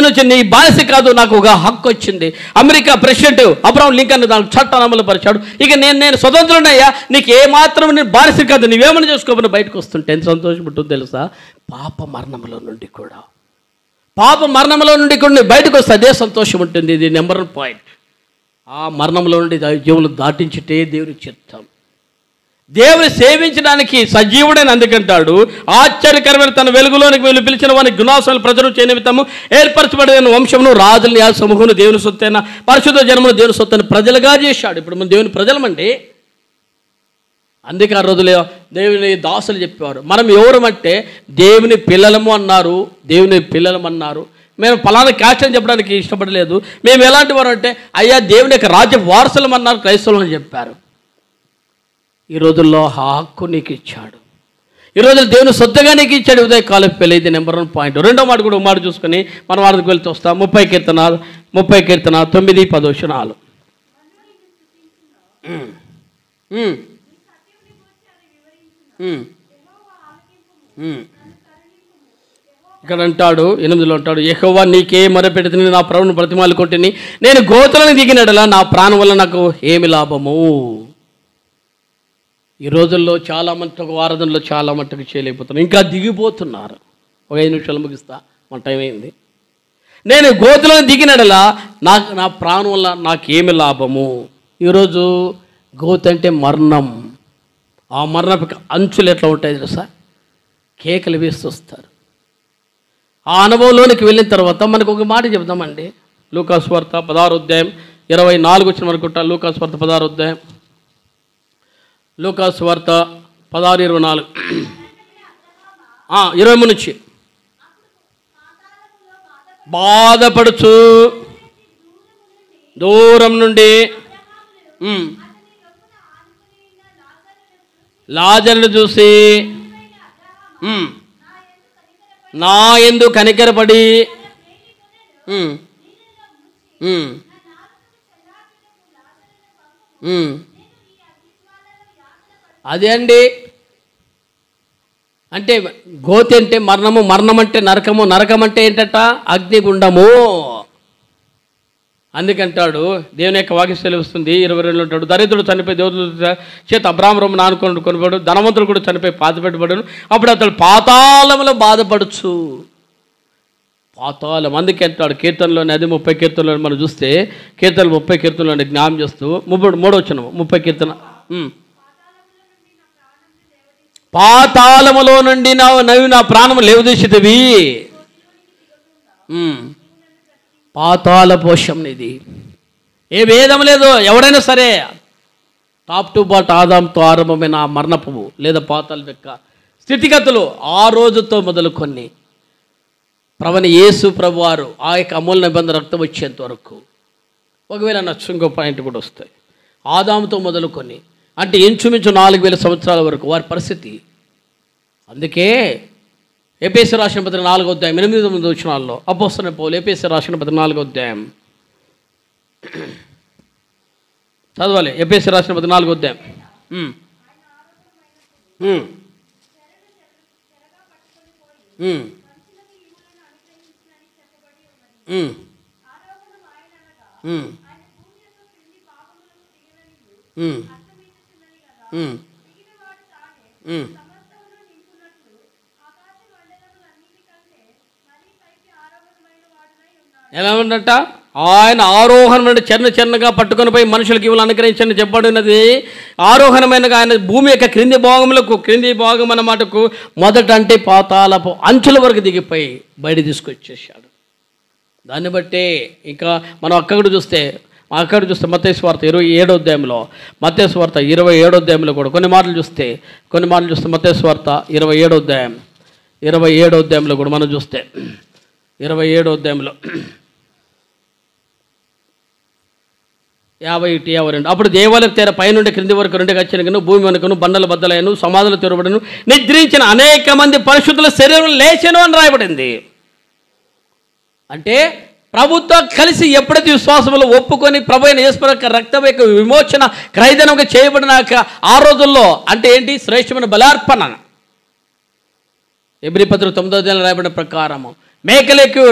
నుంచి నీ బానిస కాదు, నాకు ఒక హక్కు వచ్చింది. అమెరికా ప్రెసిడెంట్ అబ్రహాం లింకన్ దానికి చట్టాన్ని అమలు పరిచాడు. ఇక నేను స్వతంత్రుడయ్యా, నీకు ఏమాత్రం నేను బానిస కాదు, నువ్వేమని చేసుకోమని బయటకు వస్తుంటే ఎంత సంతోషం ఉంటుందో తెలుసా? పాప మరణంలో నుండి కూడా బయటకు వస్తే అదే సంతోషం ఉంటుంది. ఇది నెంబర్ 1 పాయింట్. ఆ మరణంలో నుండి జీవులు దాటించుటే దేవుని చిత్తం. దేవుని సేవించడానికి సజీవుడని అందుకంటాడు. ఆశ్చర్యకరమైన తన వెలుగులోనికి వీళ్ళు పిలిచిన వాని గుణాసాలు ప్రజలు చేయనిమిత్తము ఏర్పరచబడిన వంశమును, రాజుల న్యాయ సమూహమును, దేవుని సొత్తైన పరిశుద్ధ జనమును, దేవుని సొత్తైన ప్రజలుగా చేశాడు. ఇప్పుడు మనం దేవుని ప్రజలమండి. అందుకే ఆ రోజులే దేవుని దాసులు చెప్పేవారు, మనం ఎవరమంటే దేవుని పిల్లలము అన్నారు. మేము ఫలానా క్యాస్ట్ అని చెప్పడానికి ఇష్టపడలేదు. మేము ఎలాంటి వారు అంటే, అయ్యా దేవుని యొక్క రాజ్య వారసులం అన్నారు క్రైస్తవులు అని చెప్పారు. ఈ రోజుల్లో ఆ హక్కు నీకు ఇచ్చాడు. ఈ రోజుల్లో దేవుని సొత్తుగా నీకు ఇచ్చాడు. ఉదయకాలం పెళ్ళి, ఇది నెంబర్ 1 పాయింట్. రెండో మాట కూడా ఒక మాట చూసుకొని మనం వారికి వెళ్తూ వస్తాం. 30 కీర్తన 9-10 వచనాలు. ఇక్కడ అంటాడు 8లో అంటాడు, యెహోవా నీకే మొరపెడుతుని నా ప్రభువును బ్రతిమాలు కొట్టిని, నేను గోతులను దిగినడలా నా ప్రాణం వల్ల నాకు ఏమి లాభము. ఈ రోజుల్లో చాలా మట్టుకు వారధనలో చాలా మట్టుకు చేయలేకపోతున్నారు, ఇంకా దిగిపోతున్నారు. ఒక 5 నిమిషాలు ముగిస్తా, మన టైం అయింది. నేను గోతులను దిగినడలా నా ప్రాణం వల్ల నాకేమి లాభము. ఈరోజు గోతు అంటే మరణం. ఆ మరణపు అంచులు ఎట్లా ఉంటాయి తెలుసా? కేకలు వేస్తూ వస్తారు. ఆ అనుభవంలోనికి వెళ్ళిన తర్వాత మనకు ఒక మాట చెప్దామండి. లూకాసు వార్త 16వ అధ్యాయం 24 వచ్చిన అనుకుంటా. లూకాసు వార్త 16వ అధ్యాయం, లూకాసు వార్త 16:24, 23 నుంచి. బాధపడుచు దూరం నుండి లాజరును చూసి నా యందు కనికరపడి అదే అండి. అంటే గోతి అంటే మరణము, మరణం అంటే నరకము, నరకం అంటే ఏంటట? అగ్నిగుండము. అందుకంటాడు దేవుని యొక్క వాక్యం సెలవుస్తుంది 22లో ఉంటాడు, దరిద్రుడు చనిపోయి దేవుడు చేత అబ్రాహ్మణం నానుకొని కొనబడు, ధనవంతుడు కూడా చనిపోయి పాతిపెట్టబడను, అప్పుడు అతడు పాతాళంలో బాధపడచ్చు. పాతాళం. అందుకే అంటాడు కీర్తనలోని, అది 30 కీర్తనలో మనం చూస్తే, కీర్తనలు 30 కీర్తనలోని జ్ఞాపం చేస్తూ 3 వచ్చిన 30 కీర్తన, పాతాళములో నుండి నవ్వు నా ప్రాణము లేవదీసితివి. పాతాళ పోషం ఇది. ఏ భేదం లేదు. ఎవడైనా సరే టాప్ టు బాట్ ఆదాంతో ఆరంభమైన ఆ మరణపు లేదా పాతాళం యొక్క స్థితిగతులు ఆ రోజుతో మొదలుకొని ప్రభువైన యేసు ప్రభువారు ఆ యొక్క అమూల్య నిబంధన రక్తం వచ్చేంత వరకు, ఒకవేళ నచ్చు ఇంకో పాయింట్ కూడా వస్తాయి, ఆదాముతో మొదలుకొని అంటే ఇంచుమించు 4000 సంవత్సరాల వరకు వారి పరిస్థితి. అందుకే ఎఫెసీ రాసిన పత్రిక 4వ అధ్యాయం 8-9 వచనాల్లో అపోస్తలుడైన పౌలు ఎఫెసీ రాసిన పత్రిక 4వ అధ్యాయం చదవాలి. ఎఫెసీ రాసిన పత్రిక 4వ అధ్యాయం ఎలా ఉందంట? ఆయన ఆరోహణమైన చిన్నగా పట్టుకొని పోయి మనుషులకు ఇవ్వాలి అనుగ్రహించని చెప్పబడినది. ఆరోహణమైనగా ఆయన భూమి యొక్క క్రింది భాగం అన్నమాటకు మొదట అంటే పాతాళపు అంచుల వరకు దిగిపోయి బయట తీసుకొచ్చేసాడు. దాన్ని బట్టే ఇంకా మనం అక్కడ చూస్తే మత్తయి సువార్త 27వ అధ్యాయంలో, మత్తయి సువార్త 27వ అధ్యాయంలో కూడా కొన్ని మాటలు చూస్తే మత్తయి సువార్త 27వ అధ్యాయంలో కూడా మనం చూస్తే 27వ అధ్యాయంలో 51-52, అప్పుడు దేవాలయ తెర పైనుండి క్రింది వరకు 2 గచ్చనగను, భూమి వెనుకను బండల బద్దలైన సమాధులు తెరవబడను, నిద్రించిన అనేక మంది పరిశుద్ధుల శరీరం లేచెను అని రాయబడింది. అంటే ప్రభుత్వ కలిసి ఎప్పుడైతే విశ్వాసంలో ఒప్పుకొని ప్రభు అయిన యేసు యొక్క రక్తం యొక్క విమోచన క్రైదనంగా చేయబడినాక ఆ రోజుల్లో అంటే ఏంటి? శ్రేష్టమైన బలార్పణ. ఎబ్రీ పత్రిక 9వ అధ్యాయంలో రాయబడిన ప్రకారము మేకలెక్కు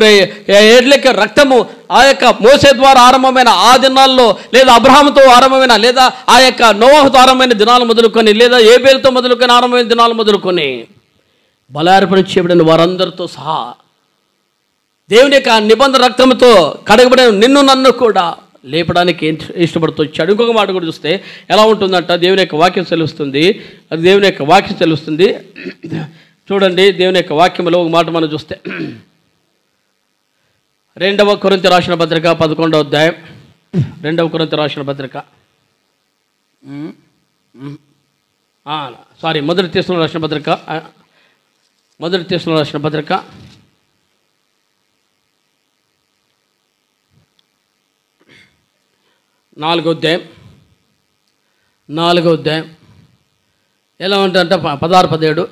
ఎడ్లెక్కు రక్తము ఆ యొక్క మోసే ద్వారా ఆరంభమైన ఆ దినాల్లో, లేదా అబ్రహాముతో ఆరంభమైన, లేదా ఆ యొక్క నోవహుతో ఆరంభమైన దినాలు మొదలుకొని, లేదా ఏబేలుతో మొదలుకొని ఆరంభమైన దినాలు మొదలుకొని బలార్పణ చేయబడిన వారందరితో సహా దేవుని యొక్క నిబంధన రక్తంతో కడగబడిన నిన్ను నన్ను కూడా లేపడానికి ఇష్టపడుతూ వచ్చాడు. ఇంకొక మాట కూడా చూస్తే ఎలా ఉంటుందంట? దేవుని యొక్క వాక్యం సెలవుస్తుంది. చూడండి, దేవుని యొక్క వాక్యంలో ఒక మాట మనం చూస్తే 2వ కొరింథీ రాసిన పత్రిక 11వ అధ్యాయం, 2వ కొరింథీ రాసిన పత్రిక మొదటి తెస్సలోనికీయులకు రాసిన పత్రిక 4వ అధ్యాయం ఎలా ఉంటుందంటే 16-17.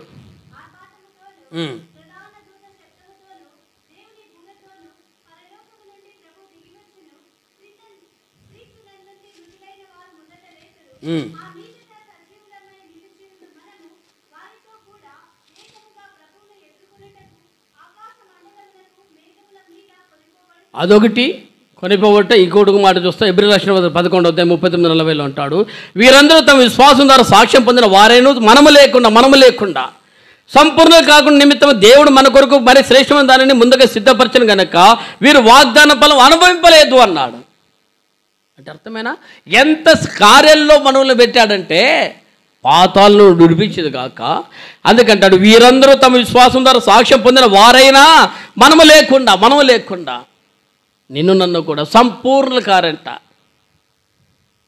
అదొకటి కొనిపోవట. ఇంకొక మాట చూస్తే ఎబ్రీ రాసిన 11:39-40 అంటాడు, వీరందరూ తమ విశ్వాసం ద్వారా సాక్ష్యం పొందిన వారైనా మనము లేకుండా సంపూర్ణ కాకుండా నిమిత్తం దేవుడు మన కొరకు మరి శ్రేష్టమైన దానిని ముందుగా సిద్ధపరచను గనక వీరు వాగ్దాన ఫలం అనుభవింపలేదు అన్నాడు. అంటే అర్థమేనా? ఎంత కార్యాల్లో మనల్ని పెట్టాడంటే పాతాలను విడిపించేది కాక, అందుకంటాడు వీరందరూ తమ విశ్వాసం ద్వారా సాక్ష్యం పొందిన వారైనా మనము లేకుండా నిన్ను నన్ను కూడా సంపూర్ణ కారంట.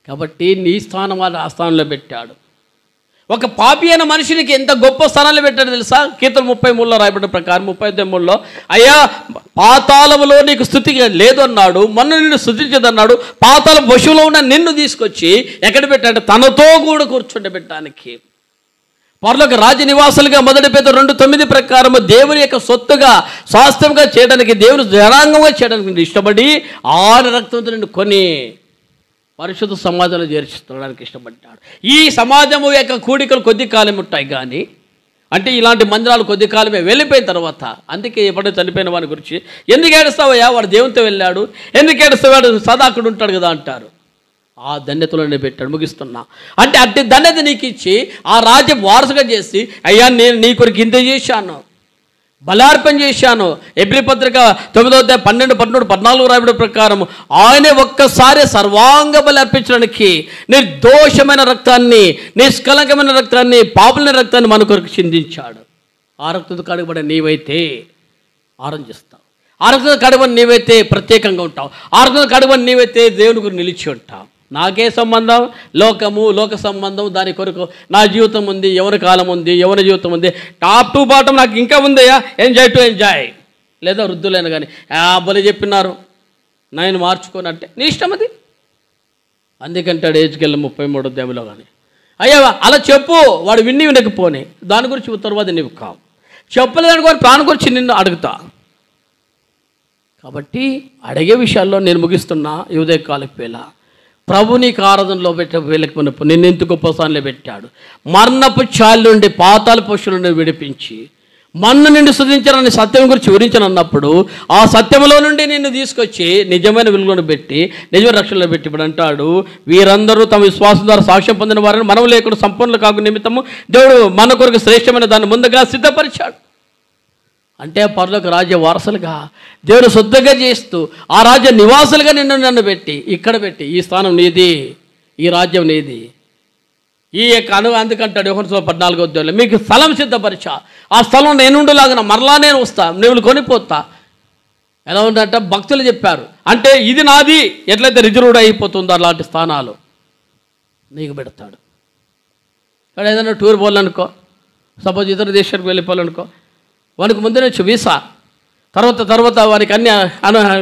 కాబట్టి నీ స్థానం ఆ స్థానంలో పెట్టాడు. ఒక పాపి అయిన మనిషినికి ఎంత గొప్ప స్థానాలు పెట్టాడు తెలుసా? కీర్తన 33లో రాయబడిన ప్రకారం 35:3లో, అయ్యా పాతాళములో నీకు స్థుతి లేదు అన్నాడు, మొన్న నిన్ను స్థుతించదన్నాడు. పాతాళ పశువులో ఉన్న నిన్ను తీసుకొచ్చి ఎక్కడ పెట్టాడు? తనతో కూడా కూర్చుండబెట్టడానికి. పరలోక రాజ్య నివాసులుగా 1 పేతురు 2:9 ప్రకారం దేవుని యొక్క సొత్తుగా స్వాస్థ్యంగా చేయడానికి, దేవుని జనాంగంగా చేయడానికి ఇష్టపడి ఆరు రక్తంతో నిన్ను కొని పరిశుద్ధ సమాజంలో చేర్చుకోవడానికి ఇష్టపడ్డాడు. ఈ సమాజము యొక్క కూడికలు కొద్ది కాలం ఉంటాయి కానీ, అంటే ఇలాంటి మందిరాలు కొద్ది కాలమే, వెళ్ళిపోయిన తర్వాత. అందుకే ఎప్పుడో చనిపోయిన వాని గురించి ఎందుకు ఏడుస్తావయ్యా, వాడు దేవునితో వెళ్ళాడు, ఎందుకు ఏడుస్తావాడు, సదా అక్కడ ఉంటాడు కదా అంటారు. ఆ ధన్యతలోనే పెట్టాడు. ముగిస్తున్నా అంటే అట్టి ధన్యత నీకు ఇచ్చి ఆ రాజ్యం వారసుగా చేసి, అయ్యా నేను నీ కొరకు ఇంత చేశాను, బలార్పణ చేశాను. ఎబ్రీ పత్రిక 9:12-14 రాయబడిన ప్రకారం ఆయనే ఒక్కసారి సర్వాంగ బలి అర్పించడానికి నిర్దోషమైన రక్తాన్ని, నిష్కలంకమైన రక్తాన్ని, పాపులైన రక్తాన్ని మన కొరకు చిందించాడు. ఆ రక్తంతో కడగబడిన నీవైతే ఆరంజిస్తావు, ఆ రక్తంతో కడగబడిన నీవైతే ప్రత్యేకంగా ఉంటావు, ఆ రక్తంతో కడగబడిన నీవైతే దేవుని గురించి నిలిచి ఉంటావు. నాకే సంబంధం? లోక సంబంధం, దాని కొరకు నా జీవితం ఉంది, ఎవరి కాలం ఉంది, ఎవరి జీవితం ఉంది, టాప్ టు బాటం నాకు ఇంకా ఉందయ్యా, ఎంజాయ్ లేదా వృద్ధులైన కానీ బలి చెప్పినారు నేను మార్చుకొని అంటే నీ ఇష్టం అది. అందుకంటాడు ఏజ్కెళ్ళి 33 అధ్యాయంలో కానీ, అయ్యా అలా చెప్పు, వాడు వినకపోని దాని గురించి ఉత్తరవాది నీవు కావు, చెప్పలేదనుకోని దాని గురించి నిన్ను అడుగుతా. కాబట్టి అడిగే విషయాల్లో నేను ముగిస్తున్నా. ఈ ఉదయకాలపు వేళ ప్రభు నీకు ఆరాధనలో వెళ్ళకపోయినప్పుడు నిన్ను ఎంత గొప్ప స్థానంలో పెట్టాడు. మరణపు చాలు నుండి, పాతాళ పశువుల నుండి విడిపించి మన్ను నిన్ను స్తుతించాలని సత్యం గురించి వివరించనన్నప్పుడు ఆ సత్యంలో నుండి నిన్ను తీసుకొచ్చి నిజమైన వెలుగును పెట్టి నిజమైన రక్షణలో పెట్టి ఇప్పుడు అంటాడు, వీరందరూ తమ విశ్వాసం ద్వారా సాక్ష్యం పొందిన వారిని మనం లేకుండా సంపూర్ణ కాకు నిమిత్తము దేవుడు మన కొరకు శ్రేష్టమైన దాన్ని ముందుగా సిద్ధపరిచాడు. అంటే పరలోక రాజ్య వారసులుగా దేవుడు శుద్ధంగా చేస్తూ ఆ రాజ్య నివాసులుగా నన్ను పెట్టి ఇక్కడ పెట్టి, ఈ స్థానం నీది, ఈ రాజ్యం నీది, ఈ యొక్క అందుకంటాడు యోహాను 14 మీకు స్థలం సిద్ధపరిచా, ఆ స్థలం నేనుండులాగా మరలా నేను వస్తా, నువ్వు కొనిపోతా. ఎలా ఉందంట భక్తులు చెప్పారు, అంటే ఇది నాది ఎట్లయితే రిజర్వ్డ్ అయిపోతుందో అలాంటి స్థానాలు నీకు పెడతాడు. ఇక్కడ ఏదైనా టూర్ పోవాలనుకో, సపోజ్ ఇతర దేశానికి వెళ్ళిపోవాలనుకో, వానికి ముందు నుంచి వీసా, తర్వాత వారికి అన్ని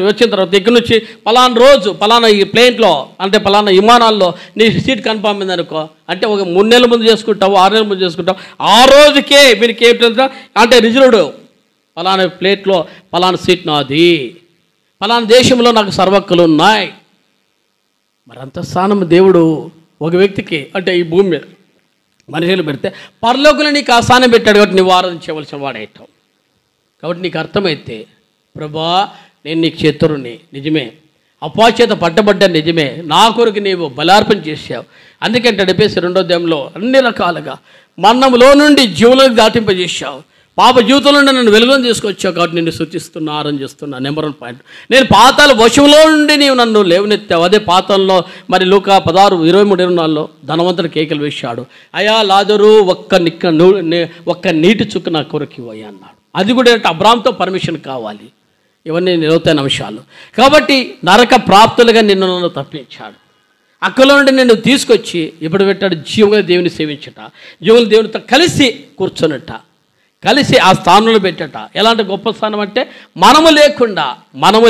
వచ్చిన తర్వాత ఇక్కడ నుంచి పలానా రోజు పలానా ఈ ప్లేన్లో అంటే పలానా విమానాల్లో నీ సీట్ కన్ఫామ్ అయింది అనుకో, అంటే ఒక 3 నెలల ముందు చేసుకుంటావు, 6 నెలల ముందు చేసుకుంటావు, ఆ రోజుకే మీకు ఏంటంటే అంటే రిజర్వ్డ్ పలానా ప్లేట్లో పలానా సీట్ నాది, పలానా దేశంలో నాకు సర్వక్కులు ఉన్నాయి. మరి అంత స్థానం దేవుడు ఒక వ్యక్తికి అంటే ఈ భూమి మీద మనుషులు పెడితే పరలోకంలో నీకు ఆ స్థానం పెట్టాడు. కాబట్టి నువ్వు ఆరాధించవలసిన వాడేటావు. కాబట్టి నీకు అర్థమైతే ప్రభా నేను నీకు శత్రువుని, నిజమే, అపాచేత పట్టబడ్డా నిజమే, నా కొరకు నీవు బలార్పణ చేశావు. అందుకంటే ఎఫెసీ 2వ అధ్యాయంలో అన్ని రకాలుగా మరణంలో నుండి జీవులకు దాటింపజేశావు, పాప జీవితంలో నన్ను వెలుగును తీసుకొచ్చావు. కాబట్టి నిన్ను స్తుతిస్తున్నా, ఆరాధిస్తున్నా. నెంబర్ 1 పాయింట్, నేను పాతాల వశంలో నుండి నీవు నన్ను లేవనెత్తావు. అదే పాతాల్లో మరి లూకా 16:23-24 ధనవంతుడు కేకలు వేశాడు, అయ్యా లాజరు ఒక్క నీటి చుక్క నా కొరకు ఇవ్వయ్యా అన్నాడు. అది కూడా అబ్రాహాముతో పర్మిషన్ కావాలి. ఇవన్నీ నిలవుతాయిన అంశాలు. కాబట్టి నరక ప్రాప్తులుగా నన్ను తప్పించాడు. అక్కలో నుండి నిన్ను తీసుకొచ్చి ఇప్పుడు పెట్టాడు జీవుగా దేవుని సేవించట, జీవులు దేవునితో కలిసి కూర్చొనట, కలిసి ఆ స్థానంలో పెట్టట. ఎలాంటి గొప్ప స్థానం అంటే మనము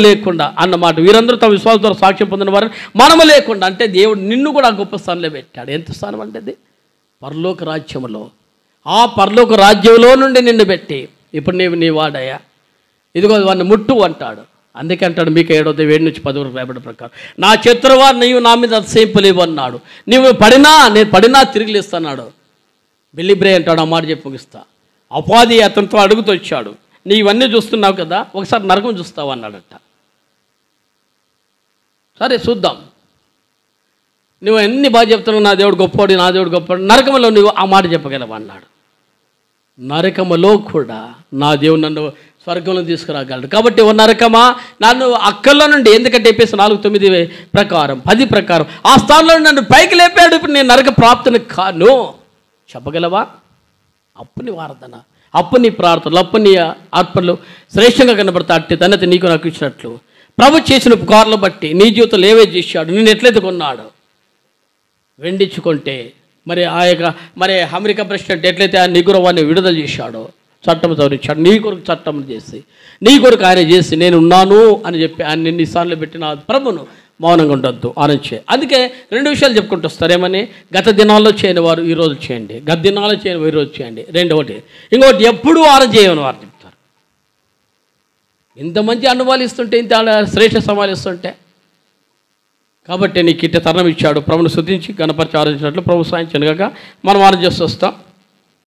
లేకుండా అన్నమాట. వీరందరూ తమ విశ్వాసం ద్వారా సాక్ష్యం పొందిన వారిని మనము లేకుండా అంటే దేవుడు నిన్ను కూడా గొప్ప స్థానంలో పెట్టాడు. ఎంత స్థానం అంటే అది పరలోక రాజ్యంలో, ఆ పరలోక రాజ్యంలో నుండి నిన్ను పెట్టి ఇప్పుడు నీ వాడయ్యా, ఇదిగో వాడిని ముట్టు అంటాడు. అందుకే అంటాడు మీకు 7:7-10 రాయబడిన ప్రకారం, నా శత్రువా నీవు నా మీద అతిశయింపలేవు అన్నాడు. నేను పడినా తిరిగి లేస్తున్నాడు. బిల్లిబ్రే అంటాడు, ఆ మాట చెప్పి ముగిస్తా. అపాధి అతనితో అడుగుతూ వచ్చాడు, నీ ఇవన్నీ చూస్తున్నావు కదా, ఒకసారి నరకం చూస్తావు అన్నాడట. సరే చూద్దాం, నువ్వు ఎన్ని బాగా చెప్తున్నావు, నా దేవుడు గొప్పవాడు, నా దేవుడు గొప్పవాడు, నరకములో నువ్వు ఆ మాట చెప్పగలవు అన్నాడు. నరకములో కూడా నా దేవుడు నన్ను స్వర్గంలో తీసుకురాగలడు. కాబట్టి ఓ నరకమా, నన్ను అక్కల్లో నుండి, ఎందుకంటే చెప్పేసి 4:9 ప్రకారం 10 ప్రకారం ఆ స్థానంలో నన్ను పైకి లేపాడు, ఇప్పుడు నేను నరక ప్రాప్తిని కాను చెప్పగలవా? అప్పు నీ వార్తన, అప్పు నీ ప్రార్థనలు, అప్పు నీ అర్పణలు శ్రేష్టంగా కనబడతా. అట్టి తనతి నీకు నాకు ఇచ్చినట్లు ప్రభు చేసిన ఉపకారాలు బట్టి నీ జీవితంలో ఏవే చేశాడు, నేను ఎట్లయితే కొన్నాడు, వెండించుకుంటే మరి ఆ యొక్క మరి అమెరికా ప్రెసిడెంట్ ఎట్లయితే ఆ నిగురవాన్ని విడుదల చేశాడో, చట్టం సవరించాడు, నీ కొరకు చట్టం చేసి, నీ కొరకు ఆయన చేసి నేను ఉన్నాను అని చెప్పి ఆయన ఎన్నిసార్లు పెట్టిన ప్రభును మౌనంగా ఉండొద్దు, ఆనందించే. అందుకే 2 విషయాలు చెప్పుకుంటూ వస్తారేమని, గత దినాల్లో చేయని వారు ఈరోజు చేయండి, గత దినాల్లో చేయని వారు ఈరోజు చేయండి. రెండవది, ఇంకోటి ఎప్పుడు వారు చేయని వారు చెప్తారు. ఇంత మంచి అనుభవాలు ఇస్తుంటే, ఇంత శ్రేష్ఠ సమాలు ఇస్తుంటే, కాబట్టి నీకు ఇట్ట తరుణం ఇచ్చాడు. ప్రభుని స్తుతించి గణపరిచి ఆరాధించినట్లు ప్రభు సాయం చేయనుగాక మనం ఆరాధన చేస్తూ వస్తాం.